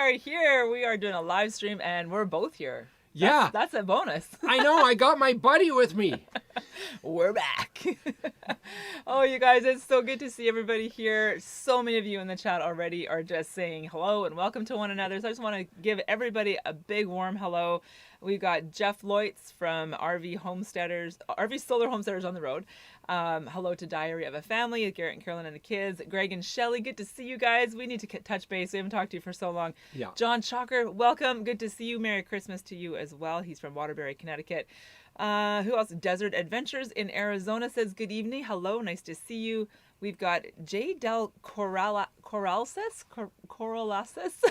are here. We are doing a live stream and we're both here. Yeah. That's a bonus. I know. I got my buddy with me. We're back. Oh, you guys, it's so good to see everybody here. So many of you in the chat already are just saying hello and welcome to one another. So I just want to give everybody a big warm hello. We've got Jeff Loitz from RV Solar Homesteaders on the Road. Hello to Diary of a Family, Garrett and Carolyn and the kids. Greg and Shelly, good to see you guys. We need to touch base. We haven't talked to you for so long. Yeah. John Chalker, welcome. Good to see you. Merry Christmas to you as well. He's from Waterbury, Connecticut. Who else? Desert Adventures in Arizona says good evening. Hello, nice to see you. We've got J. Del Corralasis.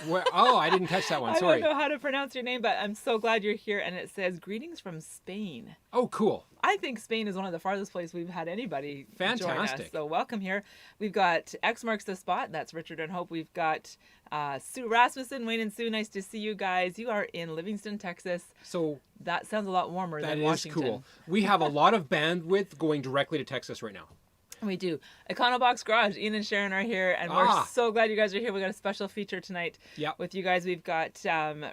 Well, oh, I didn't catch that one. Sorry. I don't know how to pronounce your name, but I'm so glad you're here. And it says, greetings from Spain. Oh, cool. I think Spain is one of the farthest places we've had anybody join us. So welcome here. We've got X Marks the Spot. That's Richard and Hope. We've got Sue Rasmussen, Wayne and Sue. Nice to see you guys. You are in Livingston, Texas. So that sounds a lot warmer than Washington. That is cool. We have a lot of bandwidth going directly to Texas right now. We do. Econobox Garage, Ian and Sharon are here, and we're so glad you guys are here. We got a special feature tonight with you guys. We've got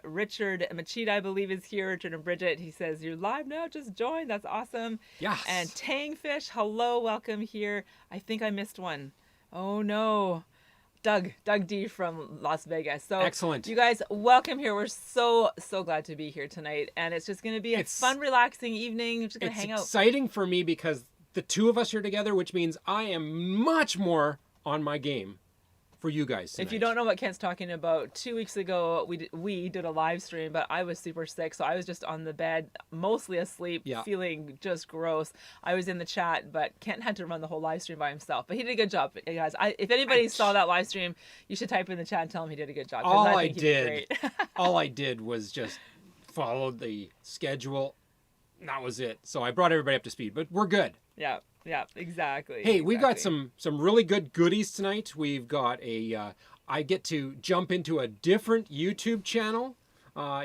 Richard Machida, I believe, is here. Richard and Bridget. He says, you're live now, just join. That's awesome. Yes. And Tangfish, hello, welcome here. I think I missed one. Oh, no. Doug D from Las Vegas. So excellent. You guys, welcome here. We're so glad to be here tonight, and it's just going to be a fun, relaxing evening. We're just going to hang out. It's exciting for me because the two of us are together, which means I am much more on my game for you guys tonight. If you don't know what Kent's talking about, 2 weeks ago we did a live stream, but I was super sick, so I was just on the bed, mostly asleep, feeling just gross. I was in the chat, but Kent had to run the whole live stream by himself. But he did a good job, guys. If anybody saw that live stream, you should type in the chat and tell him he did a good job. All I did was just follow the schedule. That was it. So I brought everybody up to speed, but we're good. Yeah, exactly. Hey, we've got some really good goodies tonight. We've got I get to jump into a different YouTube channel.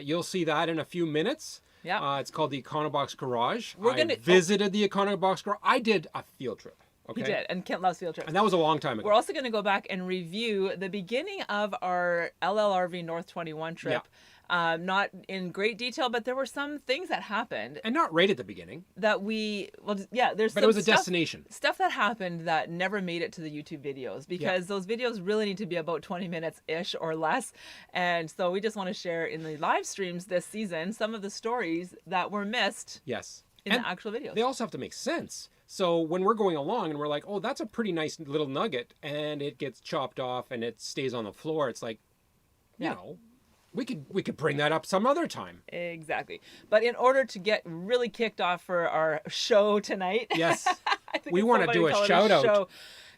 You'll see that in a few minutes. Yeah. It's called the Econobox Garage. I visited the Econobox Garage. I did a field trip. Okay. He did, and Kent loves field trips. And that was a long time ago. We're also going to go back and review the beginning of our LLRV North 21 trip. Yeah. Not in great detail, but there were some things that happened. And not right at the beginning. That there's But it was a destination. Stuff that happened that never made it to the YouTube videos because those videos really need to be about 20 minutes-ish or less. And so we just want to share in the live streams this season some of the stories that were missed in the actual videos. They also have to make sense. So when we're going along and we're like, oh, that's a pretty nice little nugget, and it gets chopped off and it stays on the floor, it's like, you know, we could bring that up some other time. Exactly. But in order to get really kicked off for our show tonight, yes, we want to do a shout out.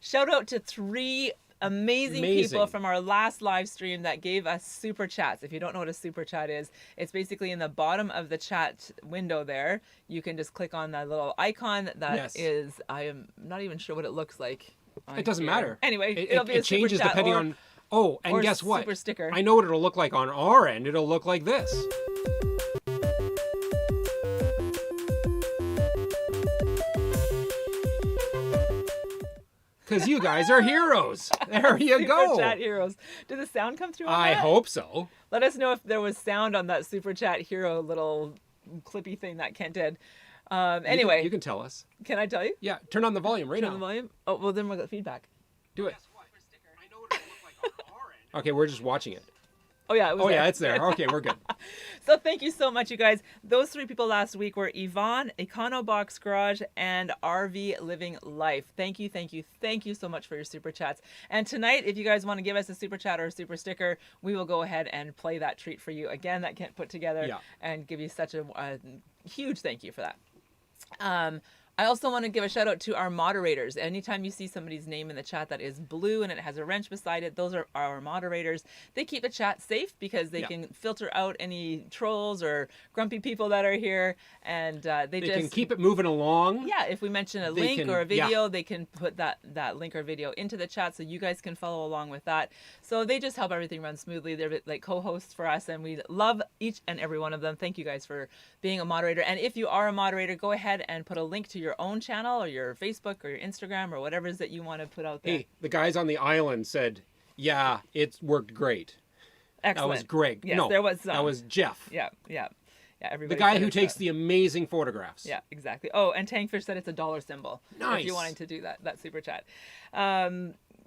Shout out to 3 amazing people from our last live stream that gave us super chats. If you don't know what a super chat is, it's basically in the bottom of the chat window there. You can just click on that little icon that is, I am not even sure what it looks like. It doesn't matter. Anyway, it'll be a super changes chat depending on. Oh, and guess what? Super sticker. I know what it'll look like on our end. It'll look like this. Because you guys are heroes. There you go. Super chat heroes. Did the sound come through on I that? hope so. Let us know if there was sound on that super chat hero little clippy thing that Kent did. Anyway. You can tell us. Can I tell you? Yeah. Turn on the volume now. Turn on the volume? Oh, well, then we'll get feedback. Do it. Okay, we're just watching it. Oh, yeah. Yeah, it's there. Okay, we're good. So thank you so much, you guys. Those 3 people last week were Yvonne, Econobox Garage, and RV Living Life. Thank you so much for your super chats. And tonight, if you guys want to give us a super chat or a super sticker, we will go ahead and play that treat for you. Again, that Kent put together and give you such a huge thank you for that. I also want to give a shout out to our moderators. Anytime you see somebody's name in the chat that is blue and it has a wrench beside it, those are our moderators. They keep the chat safe because they can filter out any trolls or grumpy people that are here, and they just can keep it moving along. Yeah, if we mention a link or a video, they can put that link or video into the chat so you guys can follow along with that. So they just help everything run smoothly. They're like co-hosts for us, and we love each and every one of them. Thank you guys for being a moderator. And if you are a moderator, go ahead and put a link to your own channel or your Facebook or your Instagram or whatever it is that you want to put out there. Hey, the guys on the island said, yeah, it's worked great. Excellent. That was Greg. Yes, no, there was some. that was Jeff. Yeah. The Everybody guy said who it's takes the amazing photographs. Yeah, exactly. Oh, and Tankfish said it's a dollar symbol. Nice. If you're wanting to do that super chat.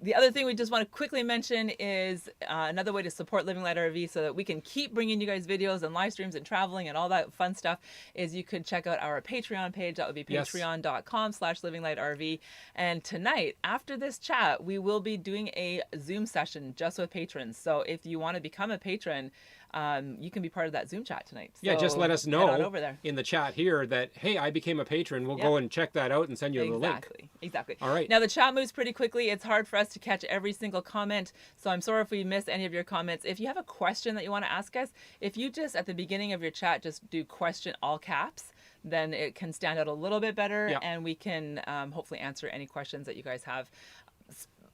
The other thing we just want to quickly mention is another way to support Living Light RV so that we can keep bringing you guys videos and live streams and traveling and all that fun stuff is you could check out our Patreon page. That would be patreon.com/livinglightrv. And tonight, after this chat, we will be doing a Zoom session just with patrons. So if you want to become a patron, you can be part of that Zoom chat tonight. So yeah, just let us know over there in the chat here that, hey, I became a patron. We'll go and check that out and send you the link. Exactly. All right. Now, the chat moves pretty quickly. It's hard for us to catch every single comment, so I'm sorry if we miss any of your comments. If you have a question that you want to ask us, if you just, at the beginning of your chat, just do question all caps, then it can stand out a little bit better, and we can hopefully answer any questions that you guys have.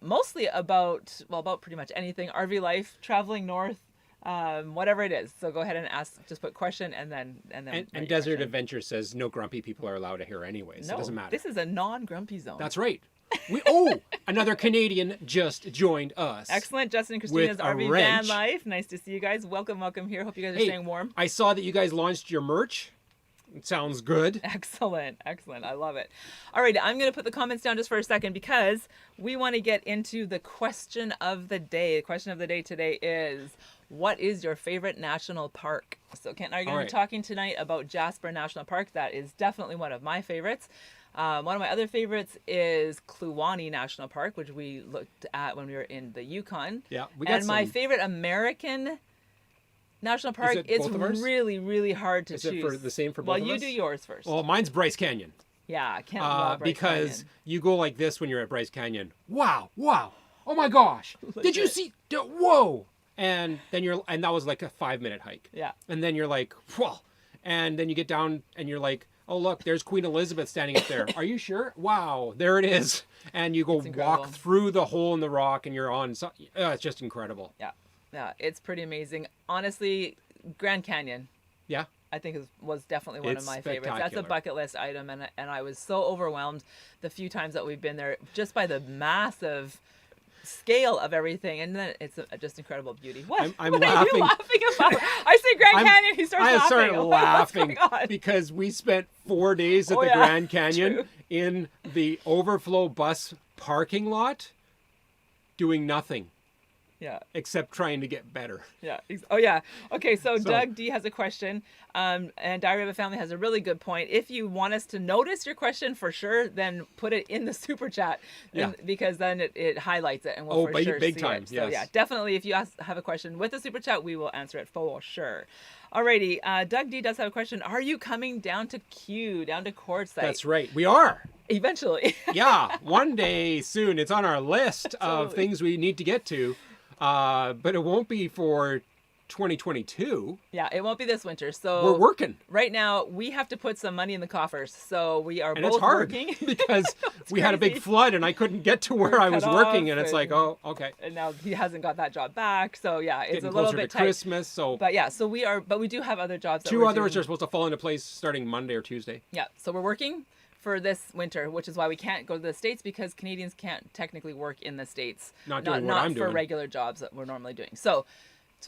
Mostly about pretty much anything, RV life, traveling north, whatever it is. So go ahead and ask, just put question and then and Desert Adventure says no grumpy people are allowed to hear anyways. No, it doesn't matter. This is a non-grumpy zone. That's right. Another Canadian just joined us. Excellent. Justin and Christina's RV Van Life. Nice to see you guys. Welcome here. Hope you guys are staying warm. I saw that you guys launched your merch. It sounds good. Excellent. I love it. All right, I'm going to put the comments down just for a second because we want to get into the question of the day. The question of the day today is, what is your favorite national park? So Kent and I are going to be talking tonight about Jasper National Park. That is definitely one of my favorites. One of my other favorites is Kluane National Park, which we looked at when we were in the Yukon. Yeah, we got my favorite American national park, it's really, really hard to choose. Is it the same for both of us? Well, you do yours first. Well, mine's Bryce Canyon. Yeah, I can't love Bryce because Canyon. You go like this when you're at Bryce Canyon. Wow. Oh my gosh. Did you see? Whoa. And then and that was like a 5-minute hike. Yeah. And then you're like, whoa. And then you get down and you're like, oh, look, there's Queen Elizabeth standing up there. Are you sure? Wow, there it is. And you go walk through the hole in the rock and you're on. It's just incredible. Yeah, it's pretty amazing. Honestly, Grand Canyon. Yeah. I think was definitely one of my favorites. That's a bucket list item, and I was so overwhelmed the few times that we've been there just by the massive scale of everything, and then it's just incredible beauty. What? I'm what laughing. Are you laughing about? I say Grand Canyon, he starts laughing. I started laughing because we spent 4 days at the Grand Canyon in the overflow bus parking lot doing nothing. Yeah. Except trying to get better. Yeah. Oh, yeah. Okay, so Doug D has a question, and Diary of a Family has a really good point. If you want us to notice your question for sure, then put it in the super chat, because then it highlights it, and we'll for sure big see time. it. So yeah, definitely. If you have a question with the super chat, we will answer it for sure. Alrighty, Doug D does have a question. Are you coming down to Quartzsite? That's right. We are. Eventually. Yeah, one day soon. It's on our list of things we need to get to. But it won't be for 2022. Yeah, it won't be this winter. So we're working. Right now, we have to put some money in the coffers. So we are both it's hard working. because we had a big flood and I couldn't get to where I was working. And it's like, oh, okay. And now he hasn't got that job back. So yeah, it's getting a little closer bit to tight. Christmas. So, but yeah, so we do have other jobs. Two others are supposed to fall into place starting Monday or Tuesday. Yeah, so we're working for this winter, which is why we can't go to the States, because Canadians can't technically work in the States. Not for regular jobs that we're normally doing. So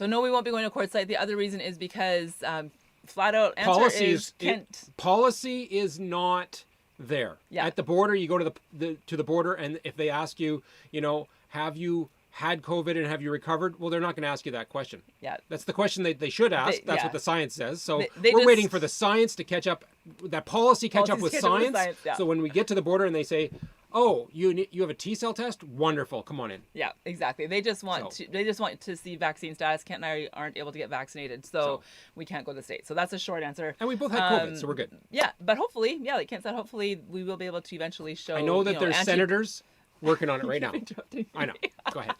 no, we won't be going to Quartzsite. The other reason is because flat out answer is Kent. Policy is not there. Yeah. At the border, you go to the border, and if they ask you, have you had COVID and have you recovered? Well, they're not going to ask you that question. Yeah. That's the question they should ask. That's what the science says. So we're just waiting for the science to catch up, that policy catch up with science. Yeah. So when we get to the border and they say, oh, you have a T-cell test? Wonderful. Come on in. Yeah, exactly. They just want to see vaccine status. Kent and I aren't able to get vaccinated, so we can't go to the States. So that's a short answer. And we both had COVID, so we're good. Yeah, but hopefully, like Kent said, hopefully we will be able to eventually show. I know that there's senators working on it right now. I know. Go ahead.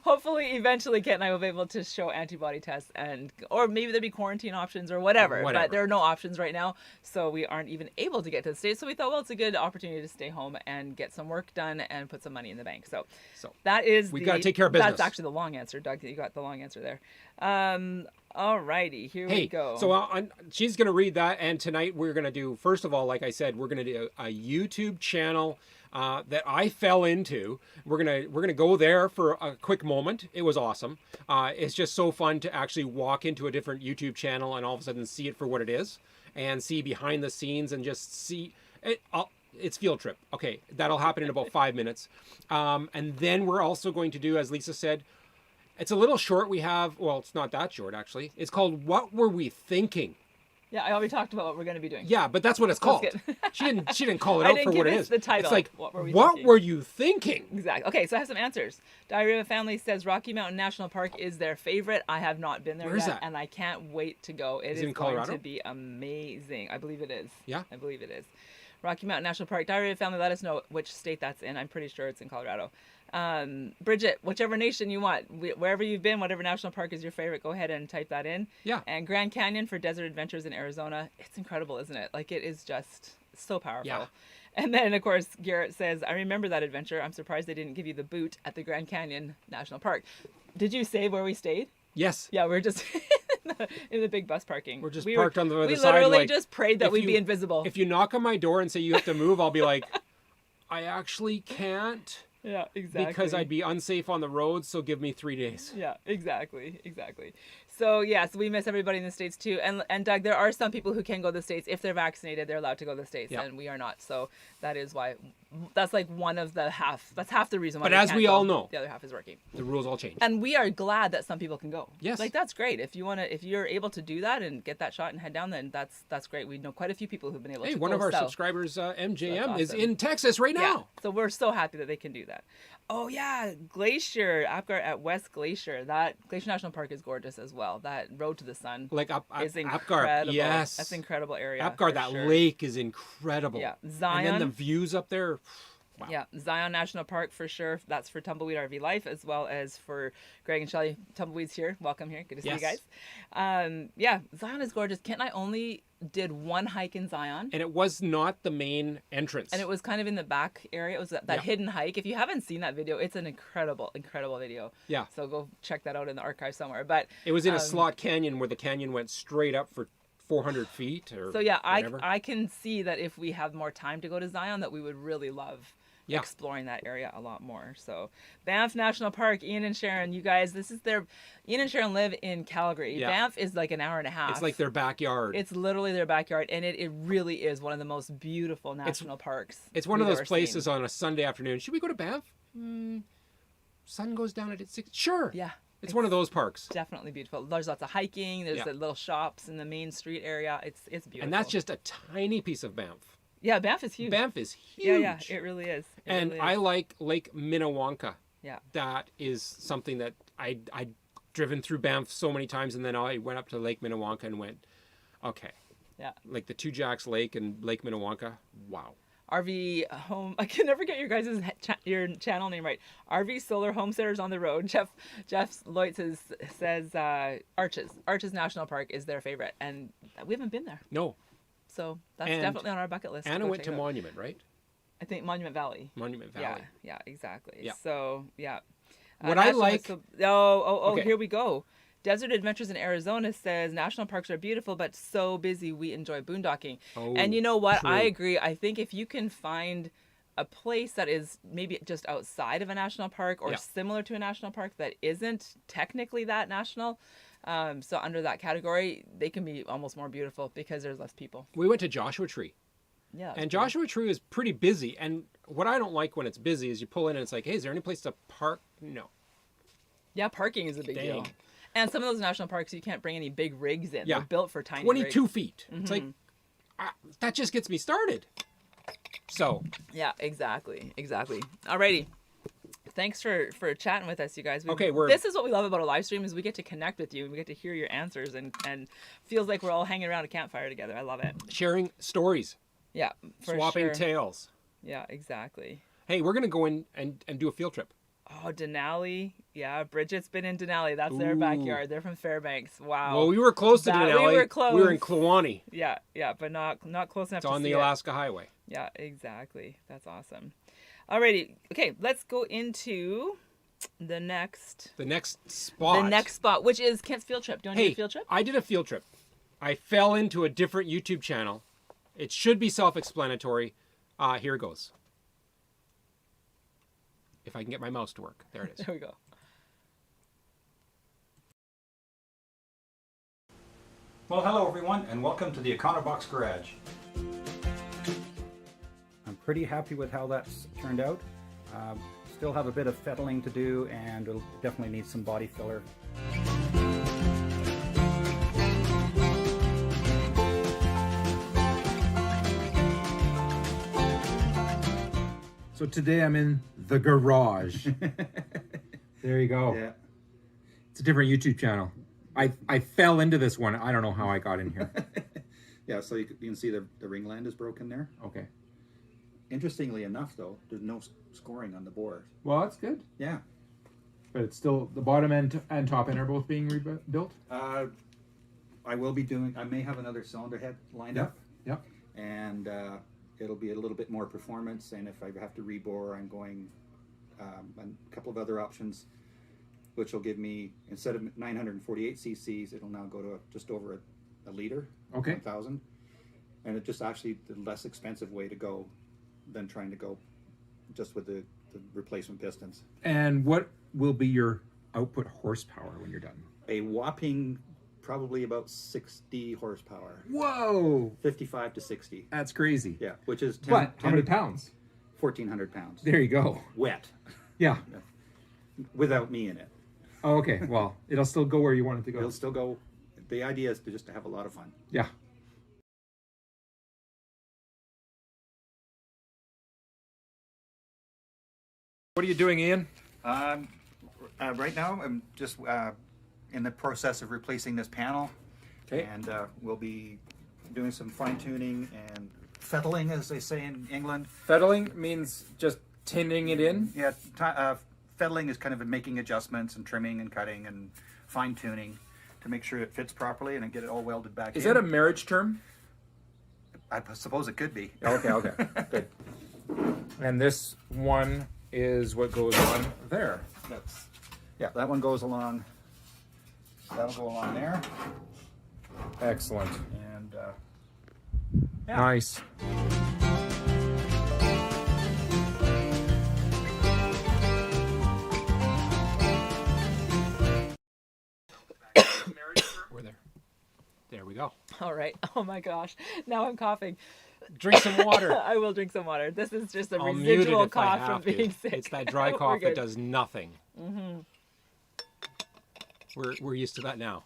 Hopefully, eventually, Kent and I will be able to show antibody tests, or maybe there'll be quarantine options or whatever. But there are no options right now, so we aren't even able to get to the States. So we thought, well, it's a good opportunity to stay home and get some work done and put some money in the bank. So that is we got to take care of business. That's actually the long answer, Doug. You got the long answer there. All righty, here we go. So she's going to read that, and tonight we're going to do, first of all, like I said, we're going to do a YouTube channel. that I fell into. We're gonna go there for a quick moment. It was awesome. It's just so fun to actually walk into a different YouTube channel and all of a sudden see it for what it is, and see behind the scenes and just see it. It's field trip. Okay, that'll happen in about 5 minutes, and then we're also going to do, as Lisa said, it's a little short. We have, well, it's not that short actually. It's called "What Were We Thinking?" Yeah, I already talked about what we're going to be doing. Yeah, but that's what it's called. She didn't call it out for what it is. The title. It's like, what were you thinking? Exactly. Okay, so I have some answers. Diary of a Family says Rocky Mountain National Park is their favorite. I have not been there Where is yet, that? and I can't wait to go. It is in going Colorado? to be amazing. I believe it is. Yeah? I believe it is. Rocky Mountain National Park. Diary of a Family, let us know which state that's in. I'm pretty sure it's in Colorado. Bridget, whichever nation you want, wherever you've been, whatever national park is your favorite, go ahead and type that in. Yeah. And Grand Canyon for desert adventures in Arizona. It's incredible, isn't it? Like, it is just so powerful. Yeah. And then, of course, Garrett says, I remember that adventure. I'm surprised they didn't give you the boot at the Grand Canyon National Park. Did you say where we stayed? Yes. Yeah, we're just in the big bus parking. We're just parked on the other side. We literally like, just prayed that we'd be invisible. If you knock on my door and say you have to move, I'll be like, I actually can't. Yeah, exactly. Because I'd be unsafe on the road, so give me 3 days. Yeah, exactly. So, yes, we miss everybody in the States, too. And Doug, there are some people who can go to the States. If they're vaccinated, they're allowed to go to the States, Yep. and we are not. So that is why, that's like one of the half, that's half the reason why But as can't we go. all know, the other half is working. the rules all change. And we are glad that some people can go. Yes. Like, that's great. If you're able to do that and get that shot and head down, then that's great. We know quite a few people who've been able to go Hey, one of our south. subscribers, MJM, That's is awesome. in Texas right now. Yeah. So we're so happy that they can do that. Oh yeah, Glacier, Apgar at West Glacier. That Glacier National Park is gorgeous as well. That road to the sun Like is Apgar, incredible. yes. That's an incredible area. Apgar, for that sure. lake is incredible. Yeah, And Zion. then the views up there. Wow. Yeah, Zion National Park for sure. That's for Tumbleweed RV Life, as well as for Greg and Shelley. Tumbleweeds here. Welcome here. Good to see you Yes. guys. Yeah, Zion is gorgeous. Kent and I only did one hike in Zion. And it was not the main entrance. And it was kind of in the back area. It was that Yeah. hidden hike. If you haven't seen that video, it's an incredible video. Yeah. So go check that out in the archive somewhere. But It was in a slot canyon where the canyon went straight up for 400 feet or so yeah, whatever. I can see that if we have more time to go to Zion, that we would really love Yeah. exploring that area a lot more. So Banff National Park, Ian and Sharon, you guys, Ian and Sharon live in Calgary. Yeah. Banff is like an hour and a half. It's like their backyard. It's literally their backyard, and it really is one of the most beautiful national parks. It's one of we've those ever places seen. on a Sunday afternoon. Should we go to Banff? Sun goes down at 6. Sure. Yeah. It's one of those parks. Definitely beautiful. There's lots of hiking. There's Yeah. the little shops in the main street area. It's beautiful. And that's just a tiny piece of Banff. yeah, Banff is huge. Banff is huge. Yeah, it really is. It And really is. I like Lake Minnewanka. Yeah. That is something that I'd driven through Banff so many times, and then I went up to Lake Minnewanka and went, okay. Yeah. Like the Two Jacks Lake and Lake Minnewanka. Wow. RV home. I can never get your guys' your channel name right. RV Solar Homesteaders on the Road. Jeff Lloyd says Arches National Park is their favorite, and we haven't been there, No. so that's And definitely on our bucket list. Anna go went check to it out. Monument, right? I think Monument Valley. Monument Valley. Yeah, exactly. Yeah. So yeah. What I like- Oh, Okay. here we go. Desert Adventures in Arizona says national parks are beautiful, but so busy. We enjoy boondocking. Oh, And you know what? true. I agree. I think if you can find a place that is maybe just outside of a national park or Yeah. similar to a national park that isn't technically that national, so under that category, they can be almost more beautiful because there's less people. We went to Joshua Tree. Yeah. And Joshua Tree is pretty busy. And what I don't like when it's busy is you pull in and it's like, hey, is there any place to park? No. Yeah, parking is a big deal. Dang. And some of those national parks, you can't bring any big rigs in. Yeah. They're built for tiny 22 rigs. feet. It's like, that just gets me started. So, Yeah, exactly. Alrighty. Thanks for chatting with us, you guys. Okay, this is what we love about a live stream is we get to connect with you and we get to hear your answers and feels like we're all hanging around a campfire together. I love it. sharing stories, Yeah, for swapping sure. tales. Yeah, exactly. Hey, we're going to go in and do a field trip. Oh, Denali. Yeah, Bridget's been in Denali. That's their Ooh. backyard. They're from Fairbanks. Wow. Well, we were close to That- we Denali. were close. We were in Kluane. Yeah, but not close enough It's to on see the it. Alaska Highway. Yeah, exactly. That's awesome. Alrighty. Okay, let's go into the next spot, which is Kent's field trip. Do you want to do a field trip? I did a field trip. I fell into a different YouTube channel. It should be self-explanatory. Here it goes. if I can get my mouse to work. There it is. There we go. Well, hello everyone, and welcome to the Econobox Garage. I'm pretty happy with how that's turned out. Still have a bit of fettling to do, and it'll definitely need some body filler. So today I'm in the garage. There you go. Yeah. It's a different YouTube channel. I fell into this one. I don't know how I got in here. Yeah, so you can see the ringland is broken there. Okay. Interestingly enough, though, there's no scoring on the board. Well, that's good. Yeah. But it's still, the bottom end and top end are both being rebuilt? I will be doing, I may have another cylinder head lined up. Yep. And it'll be a little bit more performance, and if I have to rebore, I'm going a couple of other options, which will give me, instead of 948 cc's, it'll now go to just over a liter, Okay. 1,000, and it's just actually the less expensive way to go than trying to go just with the replacement pistons. And what will be your output horsepower when you're done? A whopping probably about 60 horsepower, Whoa! 55 to 60. That's crazy. Yeah, which is 10, But how 10 many pounds? 1,400 pounds. There you go. Wet, Yeah. without me in it. Oh, okay. Well, it'll still go where you want it to go. It'll still go. The idea is just to have a lot of fun. Yeah. What are you doing, Ian? Right now, I'm just in the process of replacing this panel. Okay. And we'll be doing some fine tuning and fettling, as they say in England. Fettling means just tinning it in? Yeah, fettling is kind of making adjustments and trimming and cutting and fine tuning to make sure it fits properly and get it all welded back in. Is that a marriage term? I suppose it could be. Okay, okay. Good. And this one is what goes on there. Yeah, that one goes along. That'll go along there. Excellent. And Yeah. Nice. We're there. There we go. All right. Oh my gosh. Now I'm coughing. Drink some water. I will drink some water. This is just a I'll mute it residual if I cough have from being to. sick. It's that dry We're cough that good. does nothing. Mm-hmm. We're used to that now.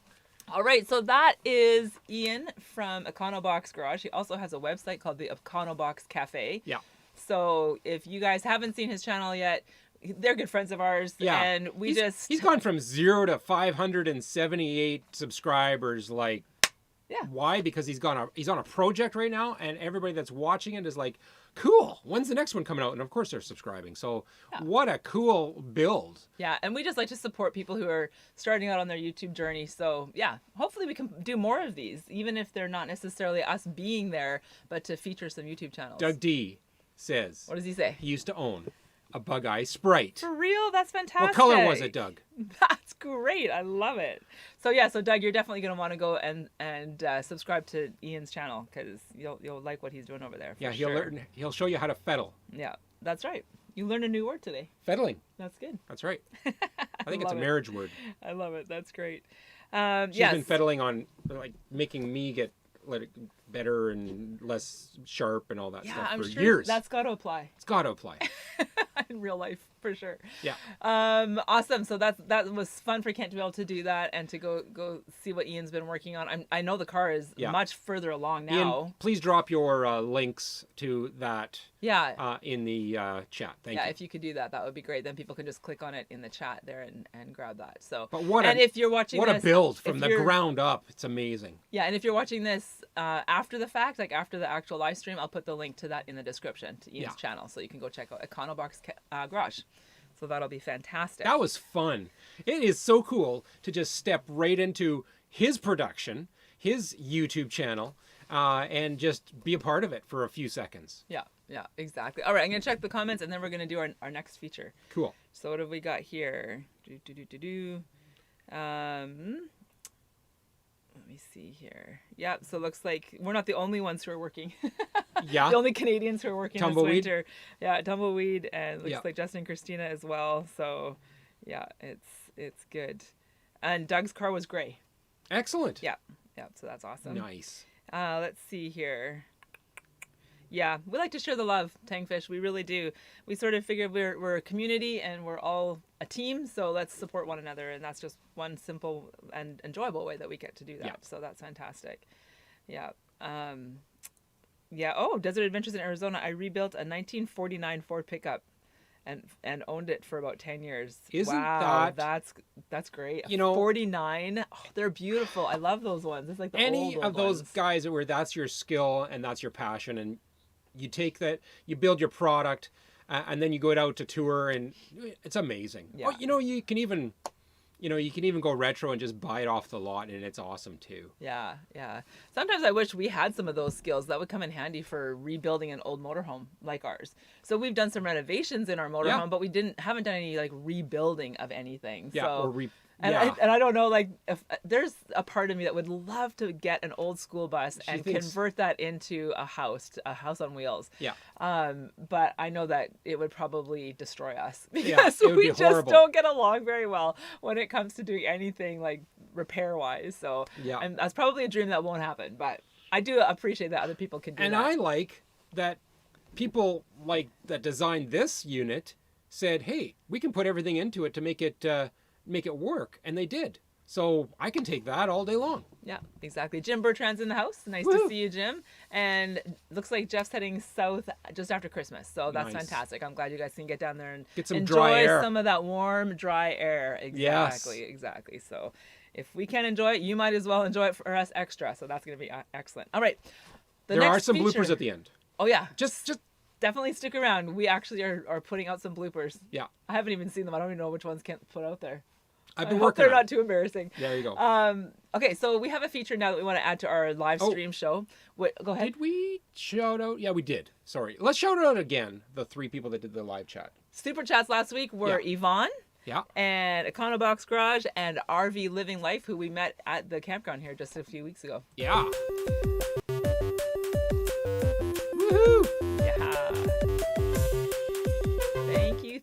All right, so that is Ian from Econobox Garage. He also has a website called the Econobox Cafe. Yeah. So if you guys haven't seen his channel yet, they're good friends of ours. Yeah. And he's gone from 0 to 578 subscribers. Like, yeah. Why? Because he's on a project right now, and everybody that's watching it is like, cool, when's the next one coming out? And of course they're subscribing. So what a cool build. Yeah, and we just like to support people who are starting out on their YouTube journey. So yeah, hopefully we can do more of these, even if they're not necessarily us being there, but to feature some YouTube channels. Doug D says, What does he say? he used to own a Bug Eye Sprite. For real? That's fantastic. What color was it, Doug? That's great. I love it. So yeah, so Doug, you're definitely going to want to go and subscribe to Ian's channel because you'll like what he's doing over there. Yeah, sure. he'll show you how to fettle. Yeah, that's right. You learned a new word today. Fettling. That's good. That's right. I think it's a love it. marriage word. I love it. That's great. She's Yes. been fettling on like making me get better and less sharp and all that Yeah, stuff I'm for sure years. that's got to apply It's got to apply. in real life for sure. Yeah. Awesome. So that was fun for Kent to be able to do that and to go see what Ian's been working on. I know the car is much further along now. Ian, please drop your links to that Yeah. in the chat. Thank Yeah, you. if you could do that, that would be great. Then people can just click on it in the chat there and grab that. So, But what and a, if you're watching what this, a build if from the you're- ground up. It's amazing. Yeah, and if you're watching this after the fact, like after the actual live stream, I'll put the link to that in the description to Ian's channel, so you can go check out Econobox Garage. So that'll be fantastic. That was fun. It is so cool to just step right into his production, his YouTube channel, and just be a part of it for a few seconds. Yeah, exactly. All right, I'm going to check the comments, and then we're going to do our next feature. Cool. So what have we got here? Let me see here. Yeah, so it looks like we're not the only ones who are working. Yeah. The only Canadians who are working Tumbleweed. this winter. Yeah, Tumbleweed, and looks Yeah. like Justin and Christina as well. So, yeah, it's good. And Doug's car was gray. Excellent. Yeah, so that's awesome. Nice. Let's see here. Yeah, we like to share the love, Tangfish. We really do. We sort of figure we're a community and we're all a team, so let's support one another. And that's just one simple and enjoyable way that we get to do that. Yeah. So that's fantastic. Yeah. Yeah. Oh, Desert Adventures in Arizona. I rebuilt a 1949 Ford pickup and owned it for about 10 years. Isn't wow, that- that's great. You know- 49. Oh, they're beautiful. I love those ones. It's like the Any old of those ones. guys where that's your skill and that's your passion, and you take that, you build your product, and then you go out to tour, and it's amazing. Yeah. Oh, you can even go retro and just buy it off the lot, and it's awesome too. Yeah. Sometimes I wish we had some of those skills that would come in handy for rebuilding an old motorhome like ours. So we've done some renovations in our motorhome, Yeah. but we haven't done any like rebuilding of anything. Yeah. So, I don't know, like if there's a part of me that would love to get an old school bus and convert that into a house on wheels. Yeah. But I know that it would probably destroy us Yeah, because it would we be just horrible. don't get along very well when it comes to doing anything like repair wise. So Yeah. and that's probably a dream that won't happen, but I do appreciate that other people can do And that. I like that people like that designed this unit said, "Hey, we can put everything into it to make it work," and they did. So I can take that all day long. Yeah, exactly. Jim Bertrand's in the house. Nice to Woo. see you, Jim. And looks like Jeff's heading south just after Christmas. So that's Nice. fantastic. I'm glad you guys can get down there and Get some enjoy dry air. some of that warm, dry air. Yes. Exactly. So if we can enjoy it, you might as well enjoy it for us extra. So that's going to be excellent. All right. There are some bloopers at the end. Oh, yeah. Just Definitely stick around. We actually are putting out some bloopers. yeah. I haven't even seen them. I don't even know which ones can't put out there. I've I been hope working they're on not too embarrassing. it. There you go. Okay, so we have a feature now that we want to add to our live stream show. Go ahead. Did we shout out? Yeah, we did. Sorry. Let's shout out again the 3 people that did the live chat. Super chats last week were Yeah. Yvonne Yeah. and Econobox Garage and RV Living Life, who we met at the campground here just a few weeks ago. Yeah. Woohoo! Yeah.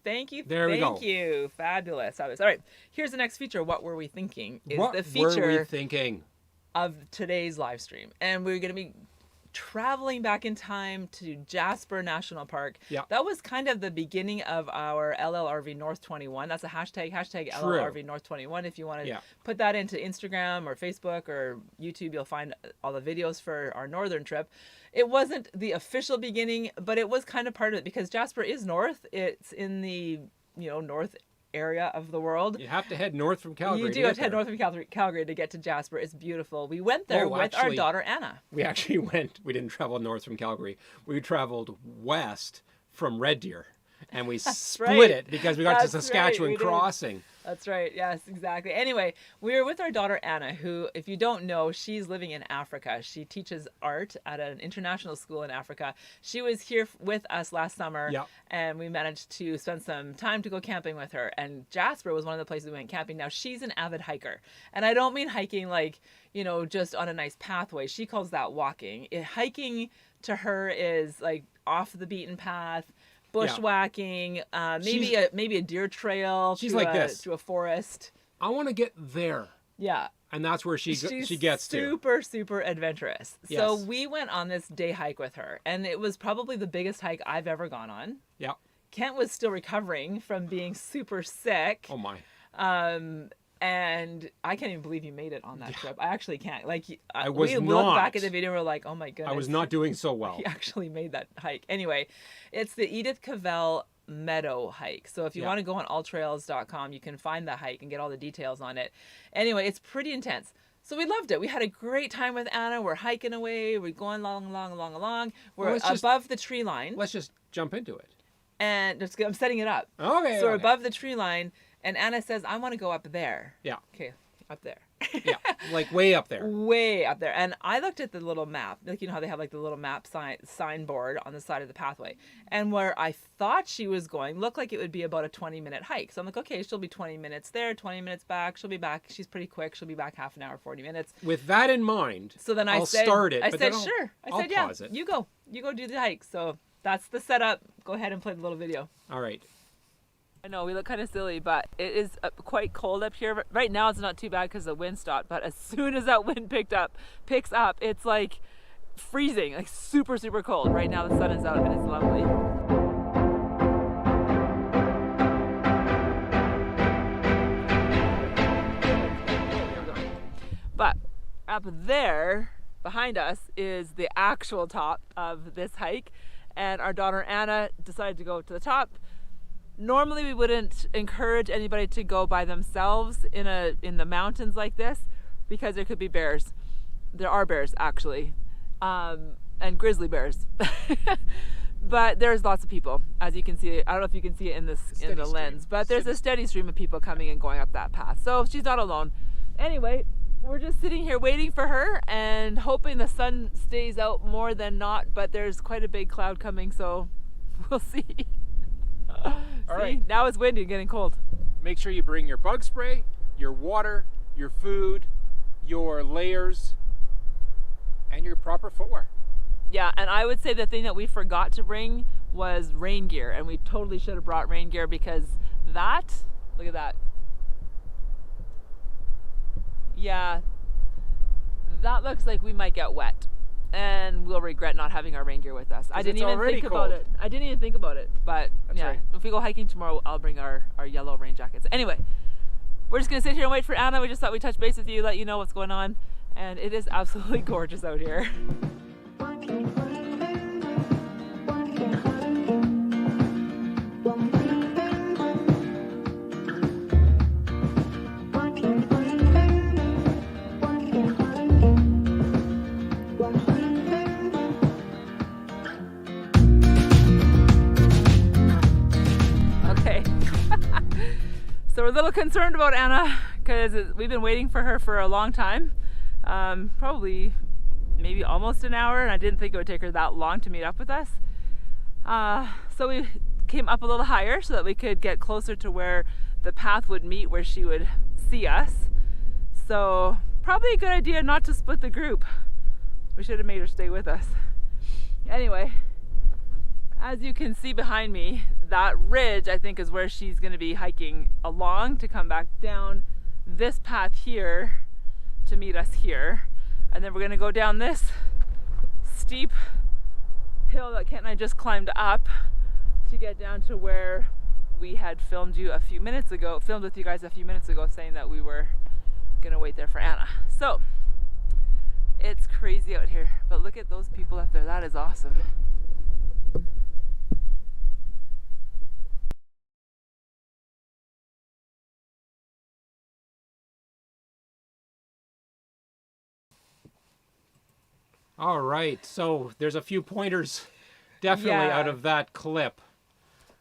Thank you. There we go. Thank you. Fabulous. All right, here's the next feature. What were we thinking? Is What the were feature we thinking? of today's live stream, and we're going to be traveling back in time to Jasper National Park. Yeah. That was kind of the beginning of our LLRV North 21. That's a hashtag LLRV North 21. If you want to Yeah. put that into Instagram or Facebook or YouTube, you'll find all the videos for our northern trip. It wasn't the official beginning, but it was kind of part of it because Jasper is north. It's in the, north area of the world. You have to head north from Calgary. You do to have get to head there. north from Calgary to get to Jasper. It's beautiful. We went there with our actually- daughter Anna. We actually we didn't travel north from Calgary. We traveled west from Red Deer. And we split right. it because we got to That's right, Saskatchewan we did. crossing. That's right. Yes, exactly. Anyway, we were with our daughter Anna, who, if you don't know, she's living in Africa. She teaches art at an international school in Africa. She was here with us last summer, Yep. and we managed to spend some time to go camping with her. And Jasper was one of the places we went camping. Now, she's an avid hiker. And I don't mean hiking like, just on a nice pathway. She calls that walking. Hiking to her is like off the beaten path, bushwhacking, maybe a deer trail She's through like this. through a forest. I want to get there. Yeah. And that's where she gets to. Super adventurous. Yes. So we went on this day hike with her, and it was probably the biggest hike I've ever gone on. Yeah. Kent was still recovering from being super sick. Oh my. And I can't even believe you made it on that trip. I actually can't. Like, I was we look not. back at the video and we're like, oh my goodness. I was not doing so well. He actually made that hike. Anyway, it's the Edith Cavell Meadow hike. So if you want to go on alltrails.com, you can find the hike and get all the details on it. Anyway, it's pretty intense. So we loved it. We had a great time with Anna. We're hiking away. We're going along. We're above the tree line. Let's just jump into it. And I'm setting it up. Okay. So we're okay. above the tree line. And Anna says, I want to go up there. Yeah. Okay, up there. Yeah, like way up there. Way up there. And I looked at the little map, like, you know how they have like the little map signboard on the side of the pathway, and where I thought she was going looked like it would be about a 20-minute hike. So I'm like, okay, she'll be 20 minutes there, 20 minutes back. She'll be back. She's pretty quick. She'll be back half an hour, 40 minutes. With that in mind, So then I'll start it. I but said, then sure. I'll I said, yeah, pause it. you go do the hike. So that's the setup. Go ahead and play the little video. All right. I know we look kind of silly, but it is quite cold up here. Right now it's not too bad because the wind stopped, but as soon as that wind picks up, it's like freezing, like super, super cold. Right now the sun is out and it's lovely. But up there behind us is the actual top of this hike, and our daughter Anna decided to go to the top. Normally we wouldn't encourage anybody to go by themselves in the mountains like this because there could be bears. There are bears actually, and grizzly bears. But there's lots of people, as you can see. I don't know if you can see it in the lens, but there's a steady stream of people coming and going up that path. So she's not alone. Anyway, we're just sitting here waiting for her and hoping the sun stays out more than not, but there's quite a big cloud coming, so we'll see. All right. Now it's windy and getting cold. Make sure you bring your bug spray, your water, your food, your layers, and your proper footwear. Yeah, and I would say the thing that we forgot to bring was rain gear, and we totally should have brought rain gear because look at that. Yeah, that looks like we might get wet. And we'll regret not having our rain gear with us. I didn't even think about it. I didn't even think about it. But That's yeah, right. If we go hiking tomorrow, I'll bring our yellow rain jackets. Anyway, we're just gonna sit here and wait for Anna. We just thought we'd touch base with you, let you know what's going on. And it is absolutely gorgeous out here. So we're a little concerned about Anna because we've been waiting for her for a long time, probably maybe almost an hour, and I didn't think it would take her that long to meet up with us. So we came up a little higher so that we could get closer to where the path would meet, where she would see us. So probably a good idea not to split the group. We should have made her stay with us. Anyway, as you can see behind me, that ridge I think is where she's going to be hiking along to come back down this path here to meet us here. And then we're going to go down this steep hill that Kent and I just climbed up to get down to where we had filmed with you guys a few minutes ago, saying that we were going to wait there for Anna. So it's crazy out here, but look at those people up there. That is awesome. All right, so there's a few pointers definitely Yeah. out of that clip.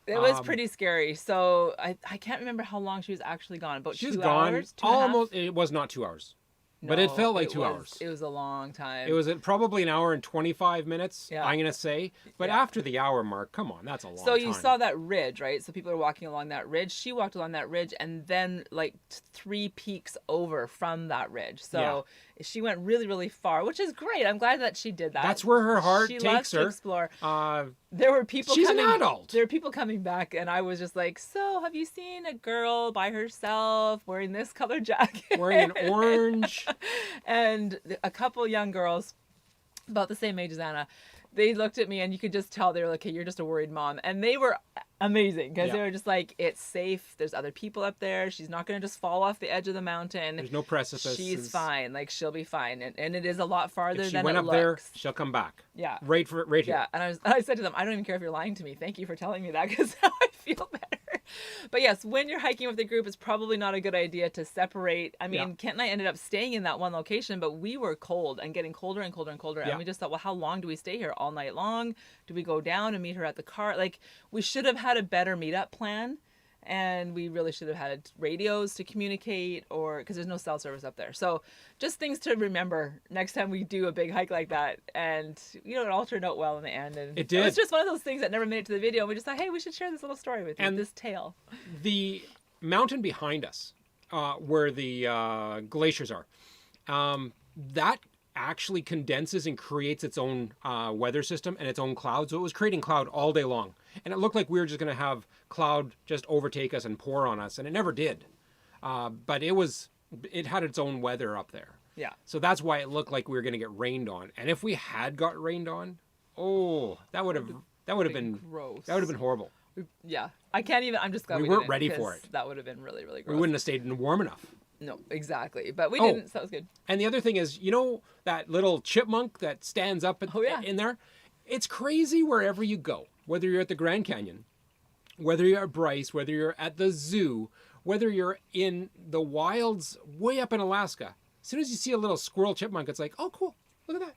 It was pretty scary. So I can't remember how long she was actually gone. About She's 2 gone hours? 2.5? almost. It was not 2 hours, but it No, felt like 2 hours. It was a long time. It was probably an hour and 25 minutes, Yeah. I'm going to say. But Yeah. after the hour mark, come on, that's a long So time. you saw that ridge, right? So people are walking along that ridge. She walked along that ridge and then like 3 peaks over from that ridge. So she went really, really far, which is great. I'm glad that she did that. That's where her heart she takes loves her. to explore. Uh, There were people She's an coming. adult. There were people coming back, and I was just like, "So, have you seen a girl by herself wearing this color jacket, wearing an orange. and a couple young girls, about the same age as Anna, they looked at me, and you could just tell they were like, "Hey, you're just a worried mom," and they were amazing because they Yeah. were just like, "It's safe. There's other people up there. She's not gonna just fall off the edge of the mountain. There's no precipice. She's fine. Like she'll be fine." And it is a lot farther If she than went it up there, looks. she'll come back. Yeah. Right here. Yeah, and I said to them, I don't even care if you're lying to me. Thank you for telling me that because now I feel better. But yes, when you're hiking with a group, it's probably not a good idea to separate. I mean, Yeah. Kent and I ended up staying in that one location, but we were cold and getting colder and colder and colder. Yeah. And we just thought, well, how long do we stay here? All night long? Do we go down and meet her at the car? Like, we should have had a better meetup plan. and we really should have had radios to communicate, or because there's no cell service up there. So just things to remember next time we do a big hike like that. And it all turned out well in the end. And It did. It was just one of those things that never made it to the video. We just thought, hey, we should share this little story with you, And this tale. The mountain behind us, where the glaciers are, that actually condenses and creates its own weather system and its own cloud. So it was creating cloud all day long. And it looked like we were just going to have cloud just overtake us and pour on us. And it never did. But it had its own weather up there. Yeah. So that's why it looked like we were going to get rained on. And if we had got rained on, that would have been gross. That would have been horrible. Yeah. I can't even, I'm just glad We we weren't didn't, ready 'cause for it. That would have been really, really gross. We wouldn't have stayed warm enough. No, exactly. But we didn't, so that was good. And the other thing is, that little chipmunk that stands up in there? It's crazy wherever you go, whether you're at the Grand Canyon, whether you're at Bryce, whether you're at the zoo, whether you're in the wilds way up in Alaska. As soon as you see a little squirrel chipmunk, it's like, oh, cool. Look at that.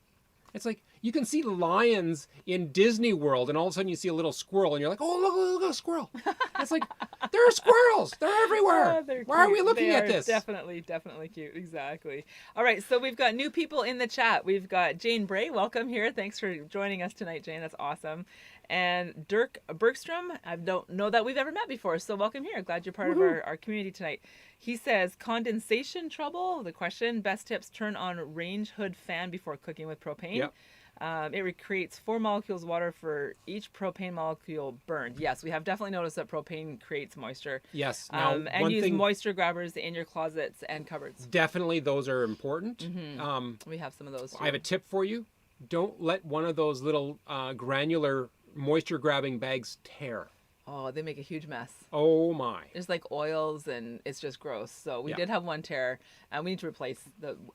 It's like you can see lions in Disney World, and all of a sudden you see a little squirrel, and you're like, oh, look, a squirrel. It's like, there are squirrels. They're everywhere. Why are we looking at this? Definitely cute. Exactly. All right, so we've got new people in the chat. We've got Jane Bray. Welcome here. Thanks for joining us tonight, Jane. That's awesome. And Dirk Bergstrom, I don't know that we've ever met before, so welcome here. Glad you're part of our community tonight. He says, condensation trouble? The question, best tips, turn on range hood fan before cooking with propane. Yep. It recreates 4 molecules of water for each propane molecule burned. Yes, we have definitely noticed that propane creates moisture. Yes. Now, and use moisture grabbers in your closets and cupboards. Definitely, those are important. Mm-hmm. We have some of those too. I have a tip for you. Don't let one of those little granular moisture grabbing bags tear. Oh, they make a huge mess. Oh my. There's like oils and it's just gross. So we did have one tear and we need to replace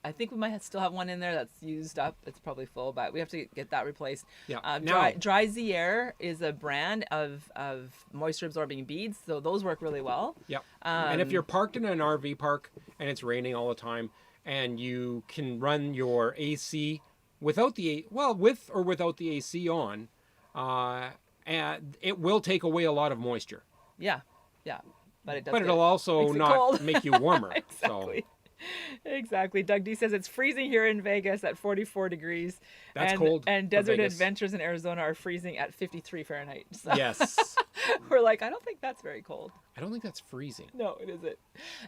I think we might still have one in there that's used up. It's probably full, but we have to get that replaced. Yeah. Dry Zier is a brand of moisture absorbing beads. So those work really well. Yep. And if you're parked in an RV park and it's raining all the time and you can run your AC with or without the AC on, and it will take away a lot of moisture. Yeah, but it does. But it'll also not make you warmer. Exactly. Exactly. Doug D says it's freezing here in Vegas at 44 degrees. That's cold. And Desert Adventures in Arizona are freezing at 53 Fahrenheit. So yes. We're like, I don't think that's very cold. I don't think that's freezing. No, it isn't.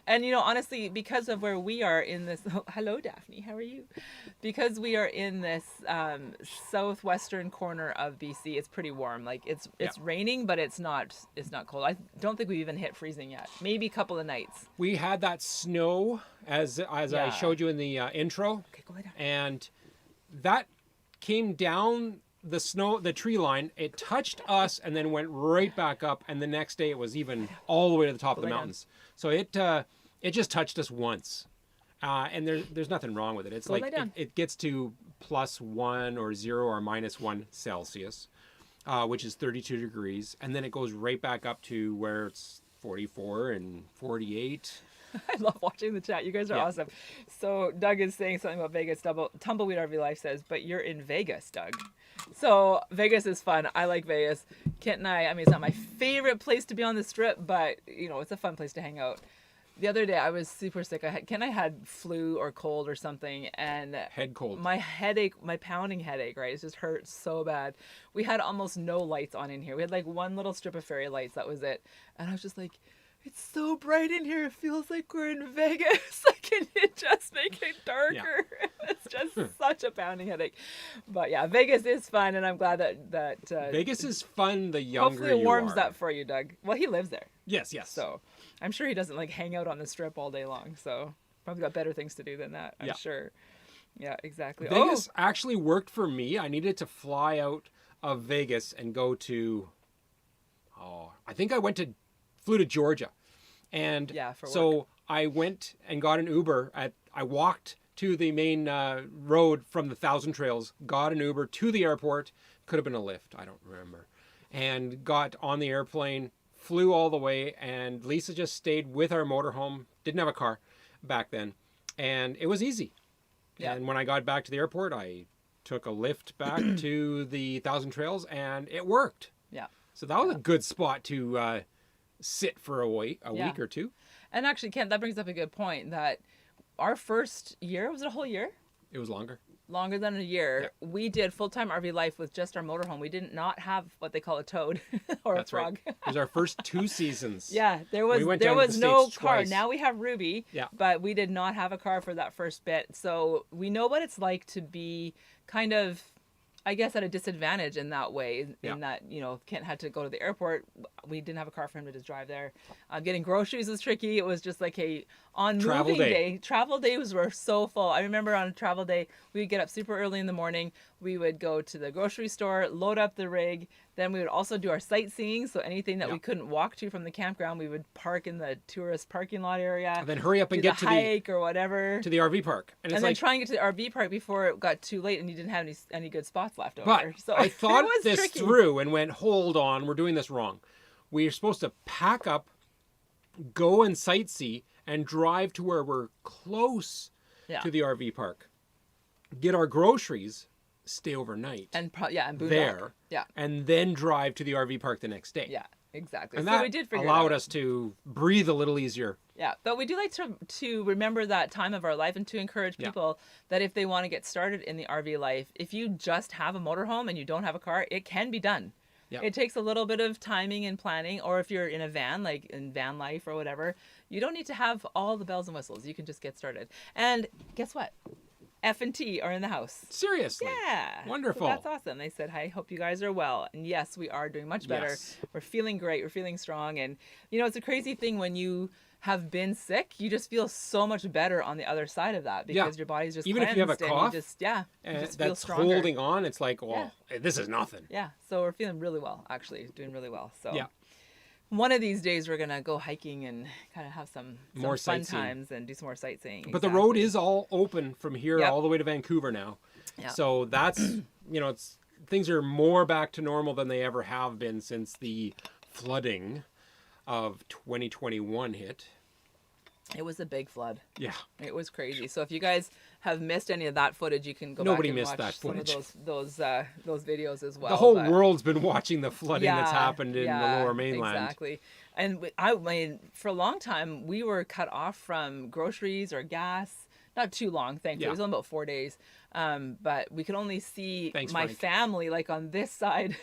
And, honestly, because of where we are in this... Oh, hello, Daphne. How are you? Because we are in this southwestern corner of BC, it's pretty warm. Like, it's raining, but it's not cold. I don't think we've even hit freezing yet. Maybe a couple of nights. We had that snow, as I showed you in the intro. Okay, go ahead. And that came down the tree line. It touched us and then went right back up, and the next day it was even all the way to the top of the mountains. So it just touched us once, and there's nothing wrong with it. It's like it gets to +1 or 0 or -1 Celsius, which is 32 degrees, and then it goes right back up to where it's 44 and 48. I love watching the chat. You guys are awesome. So Doug is saying something about Vegas. Tumbleweed RV Life says, but you're in Vegas, Doug. So Vegas is fun. I like Vegas. Kent and I mean, it's not my favorite place to be on the strip, but it's a fun place to hang out. The other day I was super sick. Kent and I had flu or cold or something, and head cold. My headache, my pounding headache, right? It just hurt so bad. We had almost no lights on in here. We had like one little strip of fairy lights. That was it. And I was just like, it's so bright in here. It feels like we're in Vegas. Can you just make it darker? Yeah. It's just such a pounding headache. But yeah, Vegas is fun, and I'm glad that Vegas is fun. The younger hopefully it warms that for you, Doug. Well, he lives there. Yes. So I'm sure he doesn't like hang out on the strip all day long. So probably got better things to do than that. I'm sure. Yeah, exactly. Vegas actually worked for me. I needed to fly out of Vegas and go to. I think I flew to Georgia, and for work. I went and got an Uber. I walked to the main road from the Thousand Trails, got an Uber to the airport. Could have been a Lyft, I don't remember, and got on the airplane, flew all the way, and Lisa just stayed with our motorhome. Didn't have a car back then, and it was easy. Yeah. And when I got back to the airport, I took a Lyft back to the Thousand Trails, and it worked. Yeah. So that was a good spot to sit for a week or two. And actually, Kent, that brings up a good point that our first year, was it a whole year? It was longer. Longer than a year. Yeah. We did full-time RV life with just our motorhome. We did not have what they call a toad or a frog. Right. It was our first 2 seasons. Yeah, there was no car. Twice. Now we have Ruby, but we did not have a car for that first bit. So we know what it's like to be kind of, I guess, at a disadvantage in that way, in that, you know, Kent had to go to the airport. We didn't have a car for him to just drive there. Getting groceries was tricky. It was just like on moving day. Travel days were so full. I remember on a travel day, we would get up super early in the morning. We would go to the grocery store, load up the rig. Then we would also do our sightseeing. So anything that we couldn't walk to from the campground, we would park in the tourist parking lot area. And then hurry up and get to the hike or whatever. To the RV park. And then try and get to the RV park before it got too late and you didn't have any good spots left over. But so I thought this tricky. through and went, hold on, we're doing this wrong. We're supposed to pack up, go and sightsee, and drive to where we're close to the RV park. Get our groceries, stay overnight. And boondock. There. Yeah. And then drive to the RV park the next day. Yeah, exactly. And so that we did figure allowed us to breathe a little easier. Yeah, but we do like to remember that time of our life and to encourage people that if they want to get started in the RV life, if you just have a motorhome and you don't have a car, it can be done. Yeah. It takes a little bit of timing and planning, or if you're in a van, like in van life or whatever, you don't need to have all the bells and whistles. You can just get started. And guess what? F&T are in the house. Seriously? Yeah. Wonderful. So that's awesome. They said, "Hi, hope you guys are well." And yes, we are doing much better. Yes. We're feeling great. We're feeling strong. And, you know, it's a crazy thing when you have been sick, you just feel so much better on the other side of that because your body's just even if you have a cough, you just that's feel stronger. Holding on, it's like, this is nothing. Yeah, so we're feeling really well, actually, doing really well. So one of these days we're gonna go hiking and kind of have some more fun sightseeing. times and do some more sightseeing. But the road is all open from here all the way to Vancouver now. Yep. So that's, you know, things are more back to normal than they ever have been since the flooding of 2021 hit. It was a big flood. Yeah. It was crazy. So if you guys have missed any of that footage, you can go Nobody back and missed watch that footage. some of those videos as well. The whole world's been watching the flooding that's happened in the Lower Mainland. Exactly. And I mean, for a long time, we were cut off from groceries or gas. Not too long, thankfully. It was only about 4 days. But we could only see my family, like on this side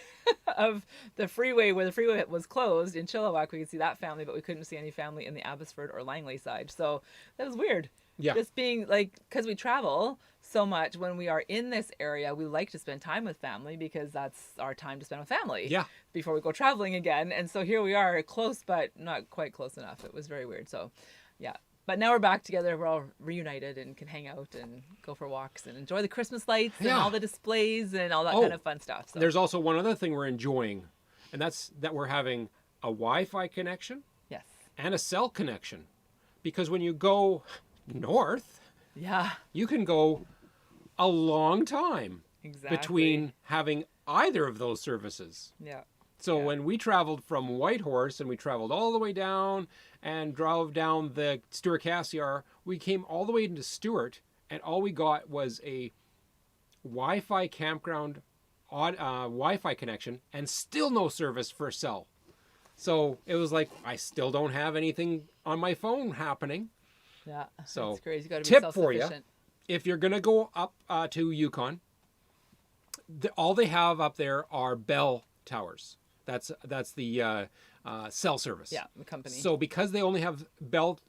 of the freeway, where the freeway was closed in Chilliwack. We could see that family, but we couldn't see any family in the Abbotsford or Langley side. So that was weird. Yeah. Just being like, because we travel so much, when we are in this area, we like to spend time with family because that's our time to spend with family. Yeah. Before we go traveling again. And so here we are, close, but not quite close enough. It was very weird. So, yeah. But now we're back together. We're all reunited and can hang out and go for walks and enjoy the Christmas lights and all the displays and all that kind of fun stuff. So. There's also one other thing we're enjoying, and that's that we're having a Wi-Fi connection and a cell connection. Because when you go north, you can go a long time between having either of those services. Yeah. So when we traveled from Whitehorse and we traveled all the way down and drove down the Stewart Cassiar, we came all the way into Stewart, and all we got was a Wi-Fi campground Wi-Fi connection and still no service for cell. So it was like, I still don't have anything on my phone happening. Yeah, so that's crazy. You gotta be tip for you, if you're going to go up to Yukon, all they have up there are Bell towers. That's the cell service. Yeah, the company. So because they only have Bell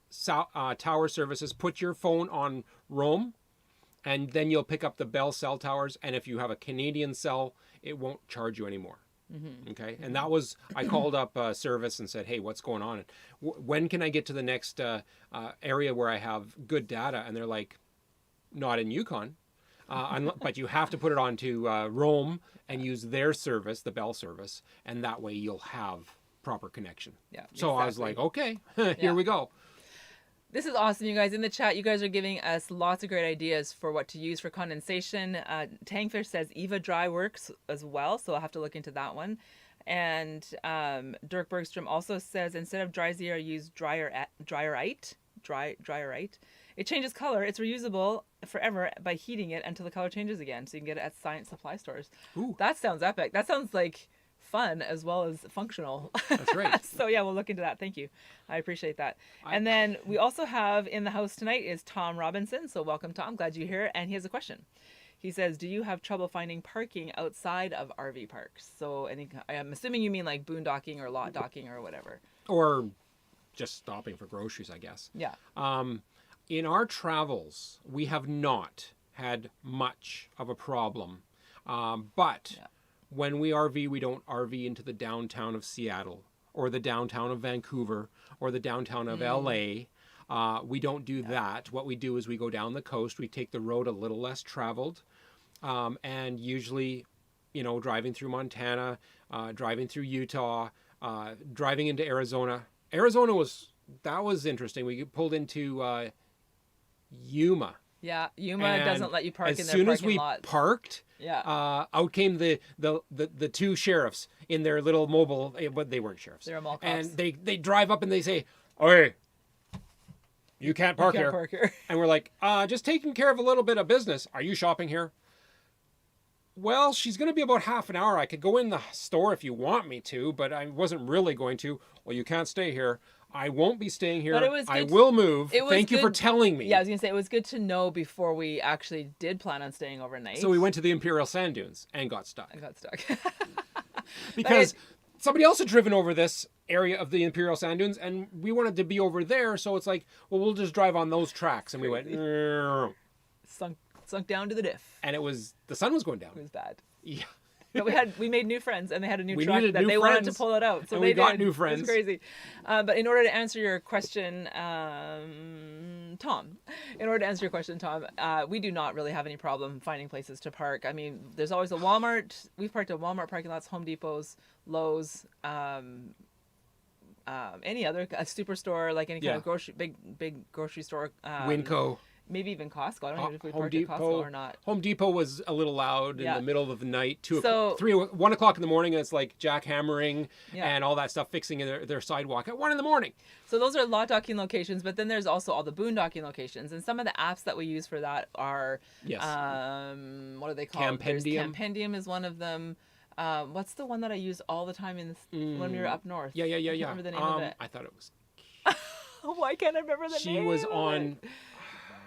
tower services, put your phone on roam, and then you'll pick up the Bell cell towers. And if you have a Canadian cell, it won't charge you anymore. Mm-hmm. Okay. And that was, I called up service and said, hey, what's going on? When can I get to the next area where I have good data? And they're like, not in Yukon. But you have to put it onto Roam and use their service, the Bell service, and that way you'll have proper connection. Yeah. So I was like, okay, here we go. This is awesome, you guys. In the chat, you guys are giving us lots of great ideas for what to use for condensation. Tangfish says Eva Dry works as well, so I'll have to look into that one. And Dirk Bergstrom also says, instead of Dry Zero, use Dryerite. It changes color. It's reusable forever by heating it until the color changes again. So you can get it at science supply stores. Ooh. That sounds epic. That sounds like fun as well as functional. That's right. So yeah, we'll look into that. Thank you. I appreciate that. And then we also have in the house tonight is Tom Robinson. So welcome, Tom. Glad you're here. And he has a question. He says, do you have trouble finding parking outside of RV parks? So I'm assuming you mean like boondocking or lot docking or whatever. Or just stopping for groceries, I guess. Yeah. In our travels, we have not had much of a problem. But when we RV, we don't RV into the downtown of Seattle or the downtown of Vancouver or the downtown of LA. We don't do that. What we do is we go down the coast. We take the road a little less traveled. And usually, driving through Montana, driving through Utah, driving into Arizona. Arizona was interesting. We pulled into Yuma. Yeah, Yuma doesn't let you park in their parking lot. As soon as we parked, out came the two sheriffs in their little mobile, but they weren't sheriffs. They're mall cops. And they drive up and they say, "Hey, you can't park here." And we're like, just taking care of a little bit of business. Are you shopping here? Well, she's going to be about half an hour. I could go in the store if you want me to, but I wasn't really going to. Well, you can't stay here. I won't be staying here. I will move. Thank you for telling me. Yeah, I was going to say, it was good to know before we actually did plan on staying overnight. So we went to the Imperial Sand Dunes and got stuck. Because somebody else had driven over this area of the Imperial Sand Dunes, and we wanted to be over there, so it's like, well, we'll just drive on those tracks. And we went... Sunk down to the diff. And the sun was going down. It was bad. Yeah. But we made new friends, and they had a new truck that they wanted to pull it out. So we got new friends. It was crazy. But in order to answer your question, Tom, we do not really have any problem finding places to park. I mean, there's always a Walmart. We've parked at Walmart parking lots, Home Depots, Lowe's, any other superstore, like any kind of big grocery store. Winco. Maybe even Costco. I don't know if we parked at Costco or not. Home Depot was a little loud in the middle of the night. 1 o'clock in the morning, and it's like jackhammering and all that stuff, fixing their sidewalk at 1 in the morning. So those are lot docking locations, but then there's also all the boondocking locations. And some of the apps that we use for that are, what are they called? Campendium is one of them. What's the one that I use all the time when we were up north? Yeah. I can't remember the name of it. I thought it was... Why can't I remember the name? She was on...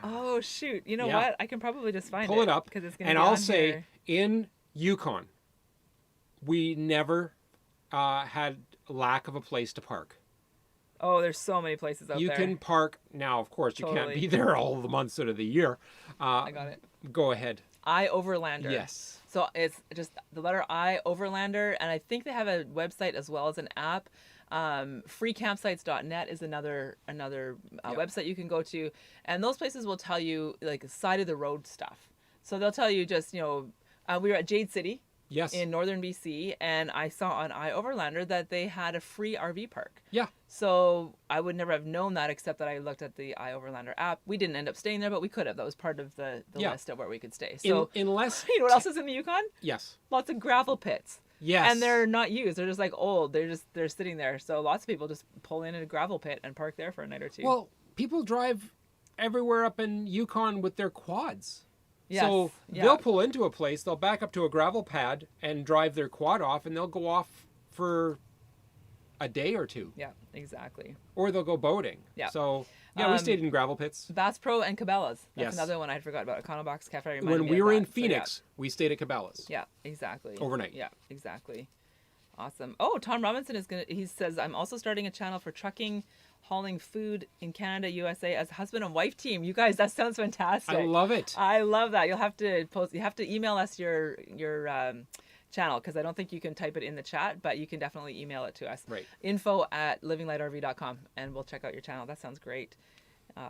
Oh shoot! You know what? I can probably just pull it up because it's going to. And I'll say in Yukon, we never had lack of a place to park. Oh, there's so many places out there. You can park now. Of course, you can't be there all the months out of the year. I got it. Go ahead. Overlander. Yes. So it's just the letter I, Overlander, and I think they have a website as well as an app. Freecampsites.net is another website you can go to, and those places will tell you like side of the road stuff. So they'll tell you just we were at Jade City in northern BC, and I saw on Overlander that they had a free RV park. Yeah. So I would never have known that except that I looked at the Overlander app. We didn't end up staying there, but we could have. That was part of the list of where we could stay. So unless you know what else is in the Yukon? Yes. Lots of gravel pits. Yes. And they're not used. They're just like old. They're sitting there. So lots of people just pull in a gravel pit and park there for a night or two. Well, people drive everywhere up in Yukon with their quads. Yes. So they'll pull into a place, they'll back up to a gravel pad and drive their quad off, and they'll go off for a day or two. Yeah, exactly. Or they'll go boating. Yeah. So we stayed in gravel pits. Bass Pro and Cabela's. That's another one I forgot about. Econobox Cafe. When we were in Phoenix, we stayed at Cabela's. Yeah, exactly. Overnight. Yeah, exactly. Awesome. Oh, Tom Robinson he says, I'm also starting a channel for trucking, hauling food in Canada, USA as husband and wife team. You guys, that sounds fantastic. I love it. I love that. You'll have to email us your channel, because I don't think you can type it in the chat, but you can definitely email it to us. Right. info@livinglightrv.com, and we'll check out your channel. That sounds great.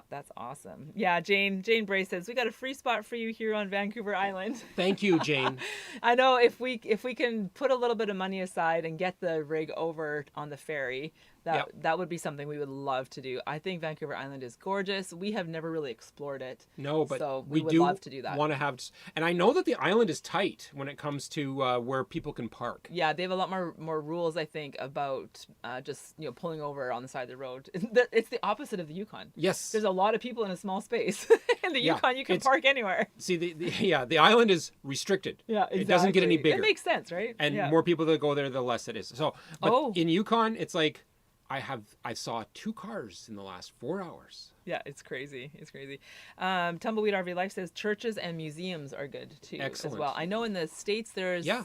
That's awesome. Yeah, Jane Bray says, we got a free spot for you here on Vancouver Island. Thank you, Jane. I know if we can put a little bit of money aside and get the rig over on the ferry, That would be something we would love to do. I think Vancouver Island is gorgeous. We have never really explored it. No, but so we would do love to do that. want to have, and I know that the island is tight when it comes to where people can park. Yeah, they have a lot more rules, I think, about just pulling over on the side of the road. It's the opposite of the Yukon. Yes. There's a lot of people in a small space. In the Yukon, you can park anywhere. See, the island is restricted. Yeah, exactly. It doesn't get any bigger. It makes sense, right? And more people that go there, the less it is. So, but in Yukon, it's like I saw 2 cars in the last 4 hours. Yeah, it's crazy. It's crazy. Tumbleweed RV Life says churches and museums are good too. Excellent. As well. I know in the States there's. Yeah.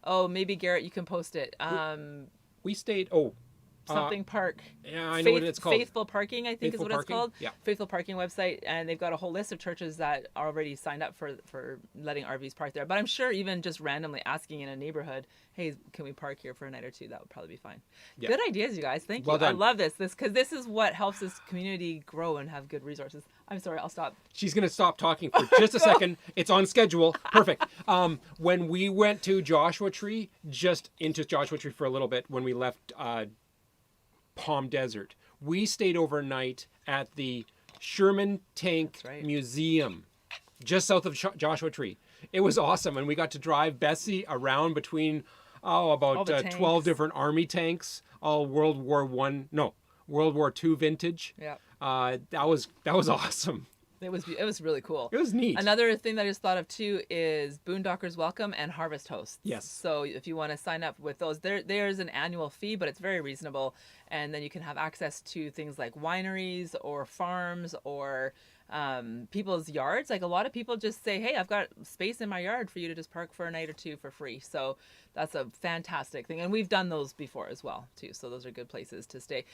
Oh, maybe Garrett, you can post it. We stayed. Something Park. Yeah, I know what it's called. Faithful Parking, I think, is what it's called. Yeah. Faithful Parking website, and they've got a whole list of churches that are already signed up for letting RVs park there. But I'm sure even just randomly asking in a neighborhood, hey, can we park here for a night or two? That would probably be fine. Yeah. Good ideas, you guys. Thank you. Well done. I love this because this is what helps this community grow and have good resources. I'm sorry, I'll stop. She's going to stop talking for just a second. It's on schedule. Perfect. When we went to Joshua Tree, just into Joshua Tree for a little bit, when we left Palm Desert, we stayed overnight at the Sherman Tank Museum, just south of Joshua Tree. It was awesome, and we got to drive Bessie around between about 12 different army tanks, all World War II vintage. Yeah. That was awesome. It was really cool. It was neat. Another thing that I just thought of too is Boondockers Welcome and Harvest Hosts. Yes. So if you want to sign up with those, there's an annual fee, but it's very reasonable, and then you can have access to things like wineries or farms or people's yards. Like a lot of people just say, hey, I've got space in my yard for you to just park for a night or two for free. So that's a fantastic thing. And we've done those before as well too. So those are good places to stay.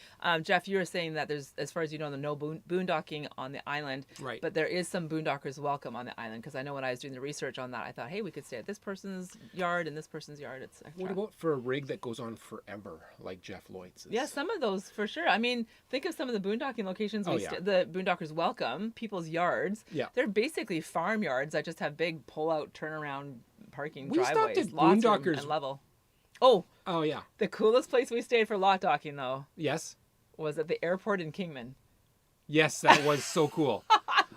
Jeff, you were saying that there's, as far as you know, no boondocking on the island, right? But there is some boondockers welcome on the island. Cause I know when I was doing the research on that, I thought, hey, we could stay at this person's yard and this person's yard. It's extra. What about for a rig that goes on forever, like Jeff Lloyd's? Yeah, some of those for sure. I mean, think of some of the boondocking locations. The boondockers welcome people's yards. Yeah. They're basically farm yards that just have big pull-out turnaround parking we driveways. Stopped at lots of Boondockers. and level. Oh yeah. The coolest place we stayed for lot docking though. Yes. Was at the airport in Kingman. Yes, that was so cool.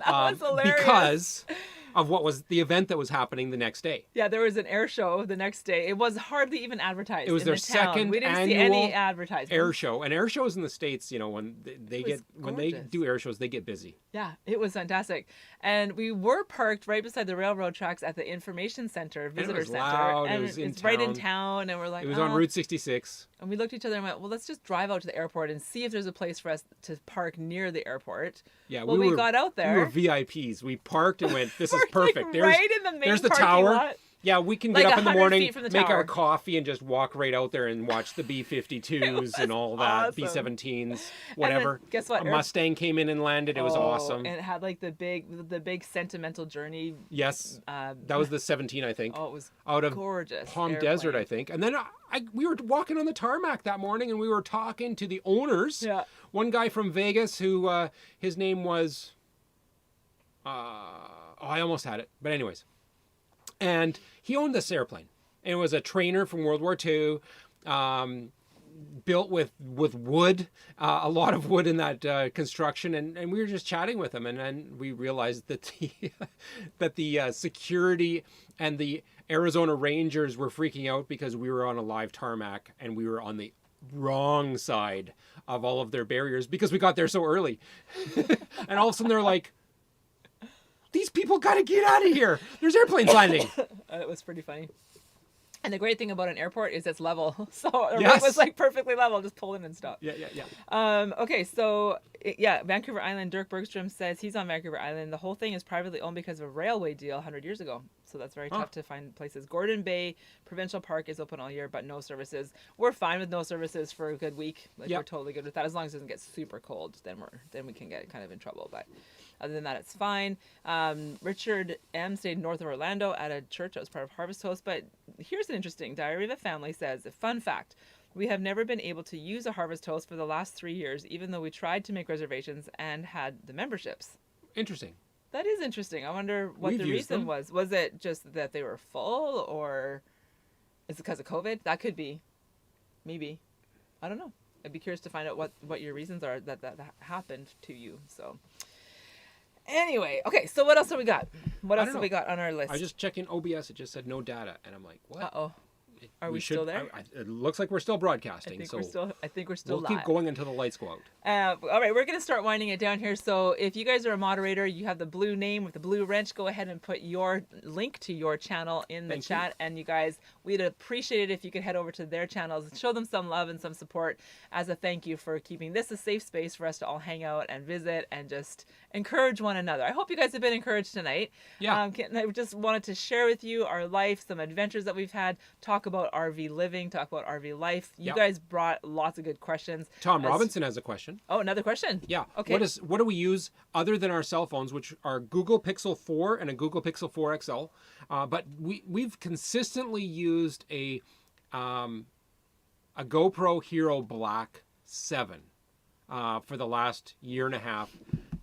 That was hilarious. Because of what was the event that was happening the next day. Yeah, there was an air show the next day. It was hardly even advertised. It was their second We didn't annual see any advertising. air show. And air shows in the States, when they do air shows, they get busy. Yeah, it was fantastic. And we were parked right beside the railroad tracks at the information center, visitor center. Loud. And it's right in town. And we're like, it was on Route 66. And we looked at each other and went, well, let's just drive out to the airport and see if there's a place for us to park near the airport. Yeah, well, we got out there. We were VIPs. We parked and went, this is perfect. Like right in the main there's the parking tower. lot. Yeah, we can Like get up in the 100 morning, feet from the make tower. our coffee, and just walk right out there and watch the B-52s and all that, awesome. B-17s, whatever. And then, guess what? A Mustang came in and landed. It was awesome. And it had like the big sentimental journey. Yes, that was the 17, I think. Oh, it was out of gorgeous. Palm Desert, I think. And then we were walking on the tarmac that morning, and we were talking to the owners. Yeah. One guy from Vegas who his name was. I almost had it, but anyways. And he owned this airplane. And it was a trainer from World War II, built with wood, a lot of wood in that construction. And we were just chatting with him. And then we realized that the security and the Arizona Rangers were freaking out because we were on a live tarmac and we were on the wrong side of all of their barriers because we got there so early. And all of a sudden they're like, these people got to get out of here. There's airplanes landing. It was pretty funny. And the great thing about an airport is it's level. So it Yes. was like perfectly level, just pull in and stop. Yeah. Okay, so Vancouver Island, Dirk Bergstrom says he's on Vancouver Island. The whole thing is privately owned because of a railway deal 100 years ago. So that's very tough to find places. Gordon Bay Provincial Park is open all year, but no services. We're fine with no services for a good week. We're totally good with that. As long as it doesn't get super cold, then we can get kind of in trouble. But other than that, it's fine. Richard M. stayed north of Orlando at a church that was part of Harvest Host. But here's an interesting Diary of a Family says, a fun fact. We have never been able to use a Harvest Host for the last 3 years, even though we tried to make reservations and had the memberships. Interesting. That is interesting. I wonder what the reason was. Was it just that they were full, or is it because of COVID? That could be. Maybe. I don't know. I'd be curious to find out what your reasons are that happened to you. So anyway, okay, so what else have we got? What else have we got on our list? I was just checking OBS. It just said no data, and I'm like, what? Uh-oh. Are we still there? It looks like we're still broadcasting. I think we're still we'll live. keep going until the lights go out. All right, we're going to start winding it down here. So if you guys are a moderator, you have the blue name with the blue wrench, go ahead and put your link to your channel in the chat. And you guys, we'd appreciate it if you could head over to their channels and show them some love and some support as a thank you for keeping this a safe space for us to all hang out and visit and just encourage one another. I hope you guys have been encouraged tonight. Yeah. I just wanted to share with you our life, some adventures that we've had, talk about RV living, talk about RV life. You guys brought lots of good questions. Tom Robinson has a question. Oh, another question? Yeah. Okay. What do we use other than our cell phones, which are Google Pixel 4 and a Google Pixel 4 XL? But we've consistently used a GoPro Hero Black 7 for the last year and a half.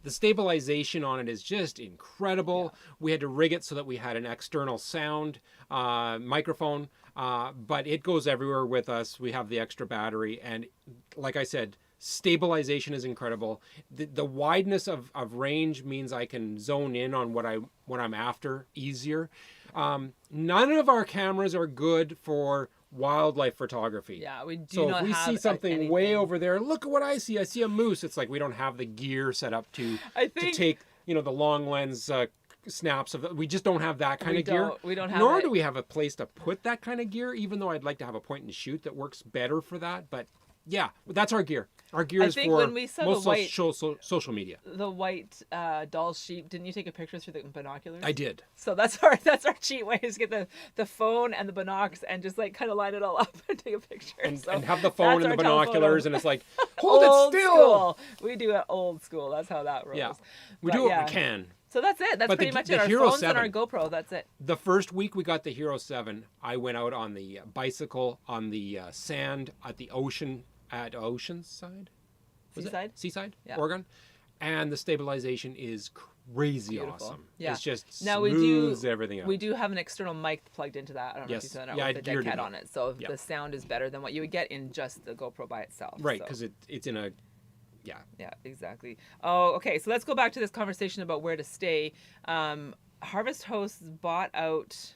The stabilization on it is just incredible. Yeah. We had to rig it so that we had an external sound microphone, but it goes everywhere with us. We have the extra battery, and like I said, stabilization is incredible. The wideness of range means I can zone in on what I'm after easier. None of our cameras are good for wildlife photography. Yeah, we do so not if we have see something anything way over there, look at what I see. I see a moose. It's like we don't have the gear set up to take the long lens snaps of it. We just don't have that kind of gear. We don't have Nor it. do we have a place to put that kind of gear, even though I'd like to have a point and shoot that works better for that. But yeah, that's our gear. Our gear is for when we saw most the white, social media. The white doll sheep, didn't you take a picture through the binoculars? I did. So that's our cheat way, is get the phone and the binocs and just like kind of line it all up and take a picture. And so have the phone and the binoculars, and it's like, hold old it still. School. We do it old school. That's how that rolls. Yeah, we do what we can. So that's it. That's pretty much it. Our Hero phones 7, and our GoPro. That's it. The first week we got the Hero 7, I went out on the bicycle on the sand at the ocean at Oceanside. Seaside, yeah. Oregon, and the stabilization is crazy awesome. Yeah, it's just smooths everything out. We do have an external mic plugged into that. I don't know if you saw that with the dead cat on it, so the sound is better than what you would get in just the GoPro by itself. Right, because it's in a Yeah, exactly. Oh, okay. So let's go back to this conversation about where to stay. Harvest Hosts bought out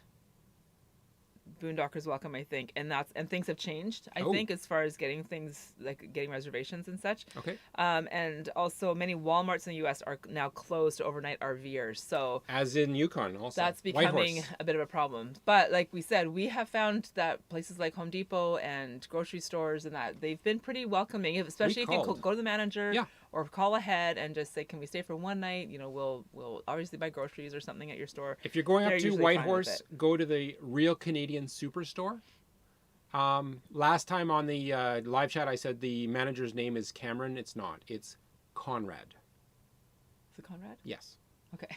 Boondockers Welcome, I think, and things have changed. I think as far as getting things like getting reservations and such. Okay. And also many Walmarts in the U.S. are now closed to overnight RVers. So as in Yukon, also that's becoming a bit of a problem. But like we said, we have found that places like Home Depot and grocery stores and that they've been pretty welcoming, especially if you go to the manager. Yeah. Or call ahead and just say, can we stay for one night? We'll obviously buy groceries or something at your store. If you're going up to Whitehorse, go to the Real Canadian Superstore. Last time on the live chat, I said the manager's name is Cameron. It's not. It's Conrad. Is it Conrad? Yes. Okay.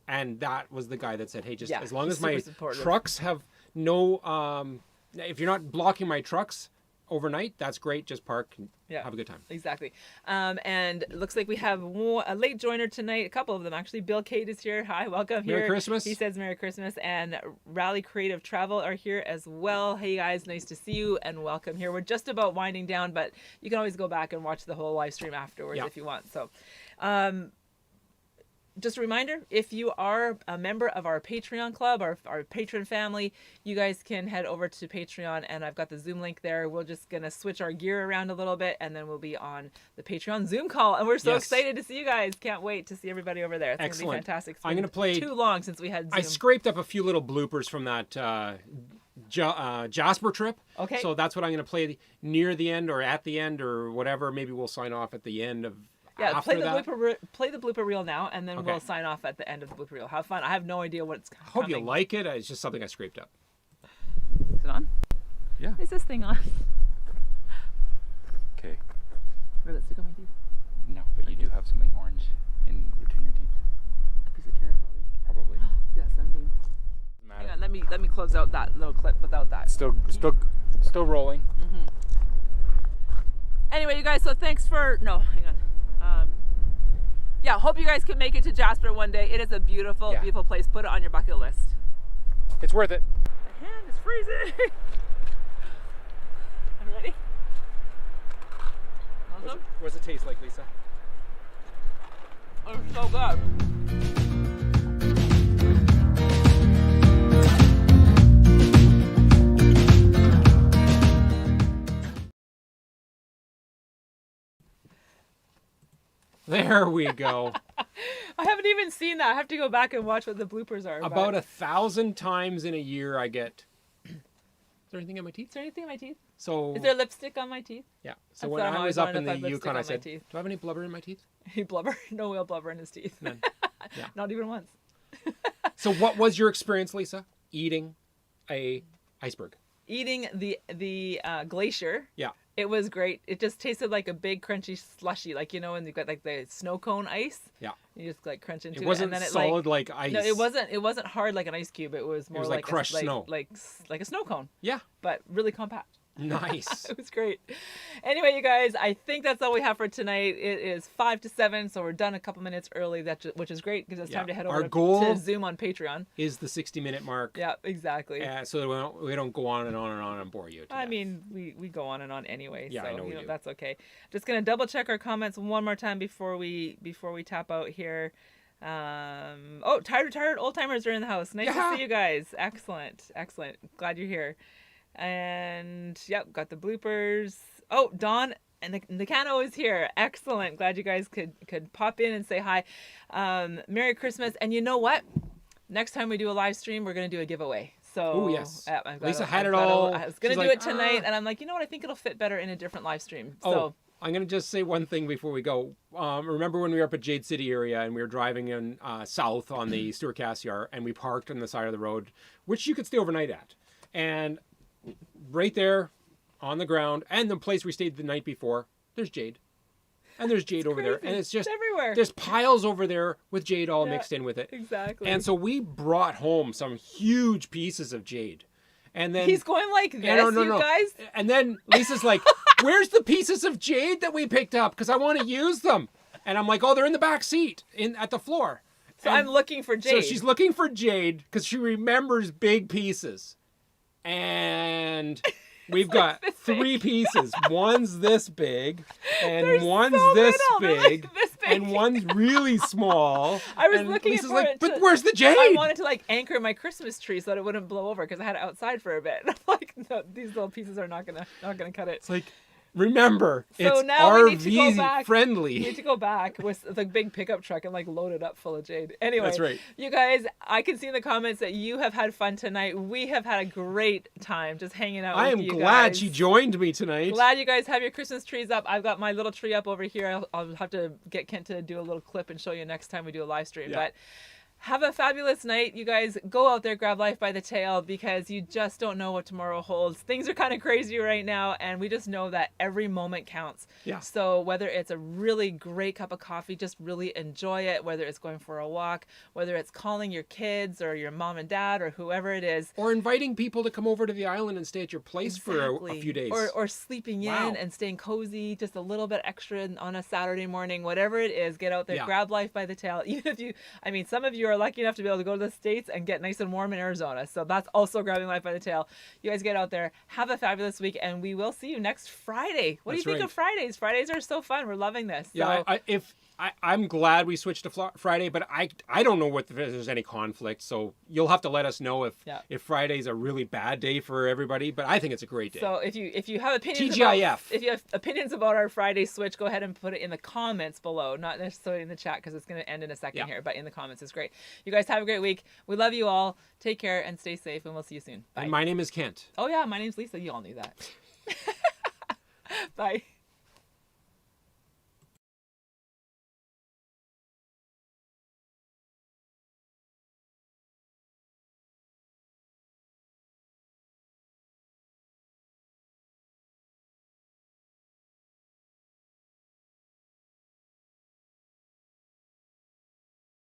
And that was the guy that said, hey, just as long as my trucks have if you're not blocking my trucks overnight, that's great. Just park and have a good time. Exactly. And it looks like we have a late joiner tonight. A couple of them, actually. Bill Cade is here. Hi, welcome. Merry Christmas. He says Merry Christmas. And Rally Creative Travel are here as well. Hey, guys. Nice to see you and welcome here. We're just about winding down, but you can always go back and watch the whole live stream afterwards if you want. So, just a reminder, if you are a member of our Patreon club, our patron family, you guys can head over to Patreon, and I've got the Zoom link there. We're just going to switch our gear around a little bit, and then we'll be on the Patreon Zoom call, and we're so excited to see you guys. Can't wait to see everybody over there. It's going to be fantastic. It's I'm going to play too long since we had Zoom. I scraped up a few little bloopers from that Jasper trip. Okay. So that's what I'm going to play near the end or at the end or whatever. Maybe we'll sign off at the end of play the blooper reel now, and then we'll sign off at the end of the blooper reel. Have fun. I have no idea what's coming. Hope you like it. It's just something I scraped up. Is it on? Yeah. Is this thing on? Okay. Will it stick on my teeth? No, but you do have something orange in between your teeth. A piece of carrot, probably. Yeah, sunbeam. Hang on, let me close out that little clip without that. Still rolling. Mm-hmm. Anyway, you guys, so thanks for hang on. Hope you guys can make it to Jasper one day. It is a beautiful, beautiful place. Put it on your bucket list. It's worth it. My hand is freezing. I'm ready. What's it taste like, Lisa? It's so good. There we go. I haven't even seen that. I have to go back and watch what the bloopers are. About 1,000 times in a year I get... Is there anything in my teeth? Is there anything in my teeth? So... Is there lipstick on my teeth? Yeah. So That's when what I'm I always was up wondering in if I the have lipstick Yukon, I on my said, teeth. do I have any blubber in my teeth? He blubber. No whale blubber in his teeth. None. Yeah. Not even once. So what was your experience, Lisa, eating a iceberg? Eating the glacier. Yeah. It was great. It just tasted like a big crunchy slushy, like, you know, when you've got like the snow cone ice. Yeah. You just like crunch into it. It wasn't and then solid like ice. No, it wasn't hard like an ice cube. It was more like crushed snow. like a snow cone, Yeah. but really compact. Nice. It was great. Anyway, you guys, I think that's all we have for tonight. It is 5 to 7, so we're done a couple minutes early, which is great because it's time to head Our over goal to Zoom on Patreon. Is the 60-minute mark. Yeah, exactly. So that we don't go on and on and on and bore you to I death. mean, we go on and on anyway, Yeah, so I know we do. that's okay. Just gonna double check our comments one more time before we tap out here. Tired old timers are in the house. Nice to see you guys. Excellent. Glad you're here. And yep, got the bloopers. Oh, Dawn and the Nicano is here. Excellent. Glad you guys could pop in and say hi. Merry Christmas. And you know what? Next time we do a live stream, we're gonna do a giveaway. So oh yes, Lisa had it I all. was gonna do it tonight, and I'm like, you know what? I think it'll fit better in a different live stream. So I'm gonna just say one thing before we go. Remember when we were up at Jade City area and we were driving in south on the Stewart Cassiar, and we parked on the side of the road, which you could stay overnight at, and right there on the ground, and the place we stayed the night before, there's jade. And there's jade over there. And it's just everywhere. There's piles over there with jade all mixed in with it. Exactly. And so we brought home some huge pieces of jade. And then he's going like this, no. guys. And then Lisa's like, where's the pieces of jade that we picked up? Because I want to use them. And I'm like, oh, they're in the back seat at the floor. So and I'm looking for jade. So she's looking for jade because she remembers big pieces. And we've got 3 pieces. One's this big, and one's so this little. big, Like this big, and one's really small. I was and looking Lisa's for like, it but to- where's the jade? I wanted to like anchor my Christmas tree so that it wouldn't blow over because I had it outside for a bit. I'm like, no, these little pieces are not gonna cut it. It's like, remember, So it's now we need to go RV back. friendly. We need to go back with the big pickup truck and like load it up full of jade. Anyway, That's right. You guys, I can see in the comments that you have had fun tonight. We have had a great time just hanging out I with am you glad guys. she joined me tonight. Glad you guys have your Christmas trees up. I've got my little tree up over here. I'll have to get Kent to do a little clip and show you next time we do a live stream. Yeah. But have a fabulous night. You guys go out there, grab life by the tail because you just don't know what tomorrow holds. Things are kind of crazy right now, and we just know that every moment counts. Yeah. So whether it's a really great cup of coffee, just really enjoy it. Whether it's going for a walk, whether it's calling your kids or your mom and dad or whoever it is. Or inviting people to come over to the island and stay at your place for a few days. Or sleeping Wow. in and staying cozy, just a little bit extra on a Saturday morning, whatever it is, get out there, Yeah. grab life by the tail. Even if some of you are lucky enough to be able to go to the States and get nice and warm in Arizona. So that's also grabbing life by the tail. You guys get out there, have a fabulous week, and we will see you next Friday. What do you That's think right. of Fridays? Fridays are so fun. We're loving this. Yeah, So, I'm glad we switched to Friday, but I don't know if there's any conflict. So you'll have to let us know if Friday's a really bad day for everybody. But I think it's a great day. So if you have opinions TGIF. if you have opinions about our Friday switch, go ahead and put it in the comments below, not necessarily in the chat because it's going to end in a second here, but in the comments is great. You guys have a great week. We love you all. Take care and stay safe, and we'll see you soon. Bye. And my name is Kent. Oh yeah, my name's Lisa. You all knew that. Bye.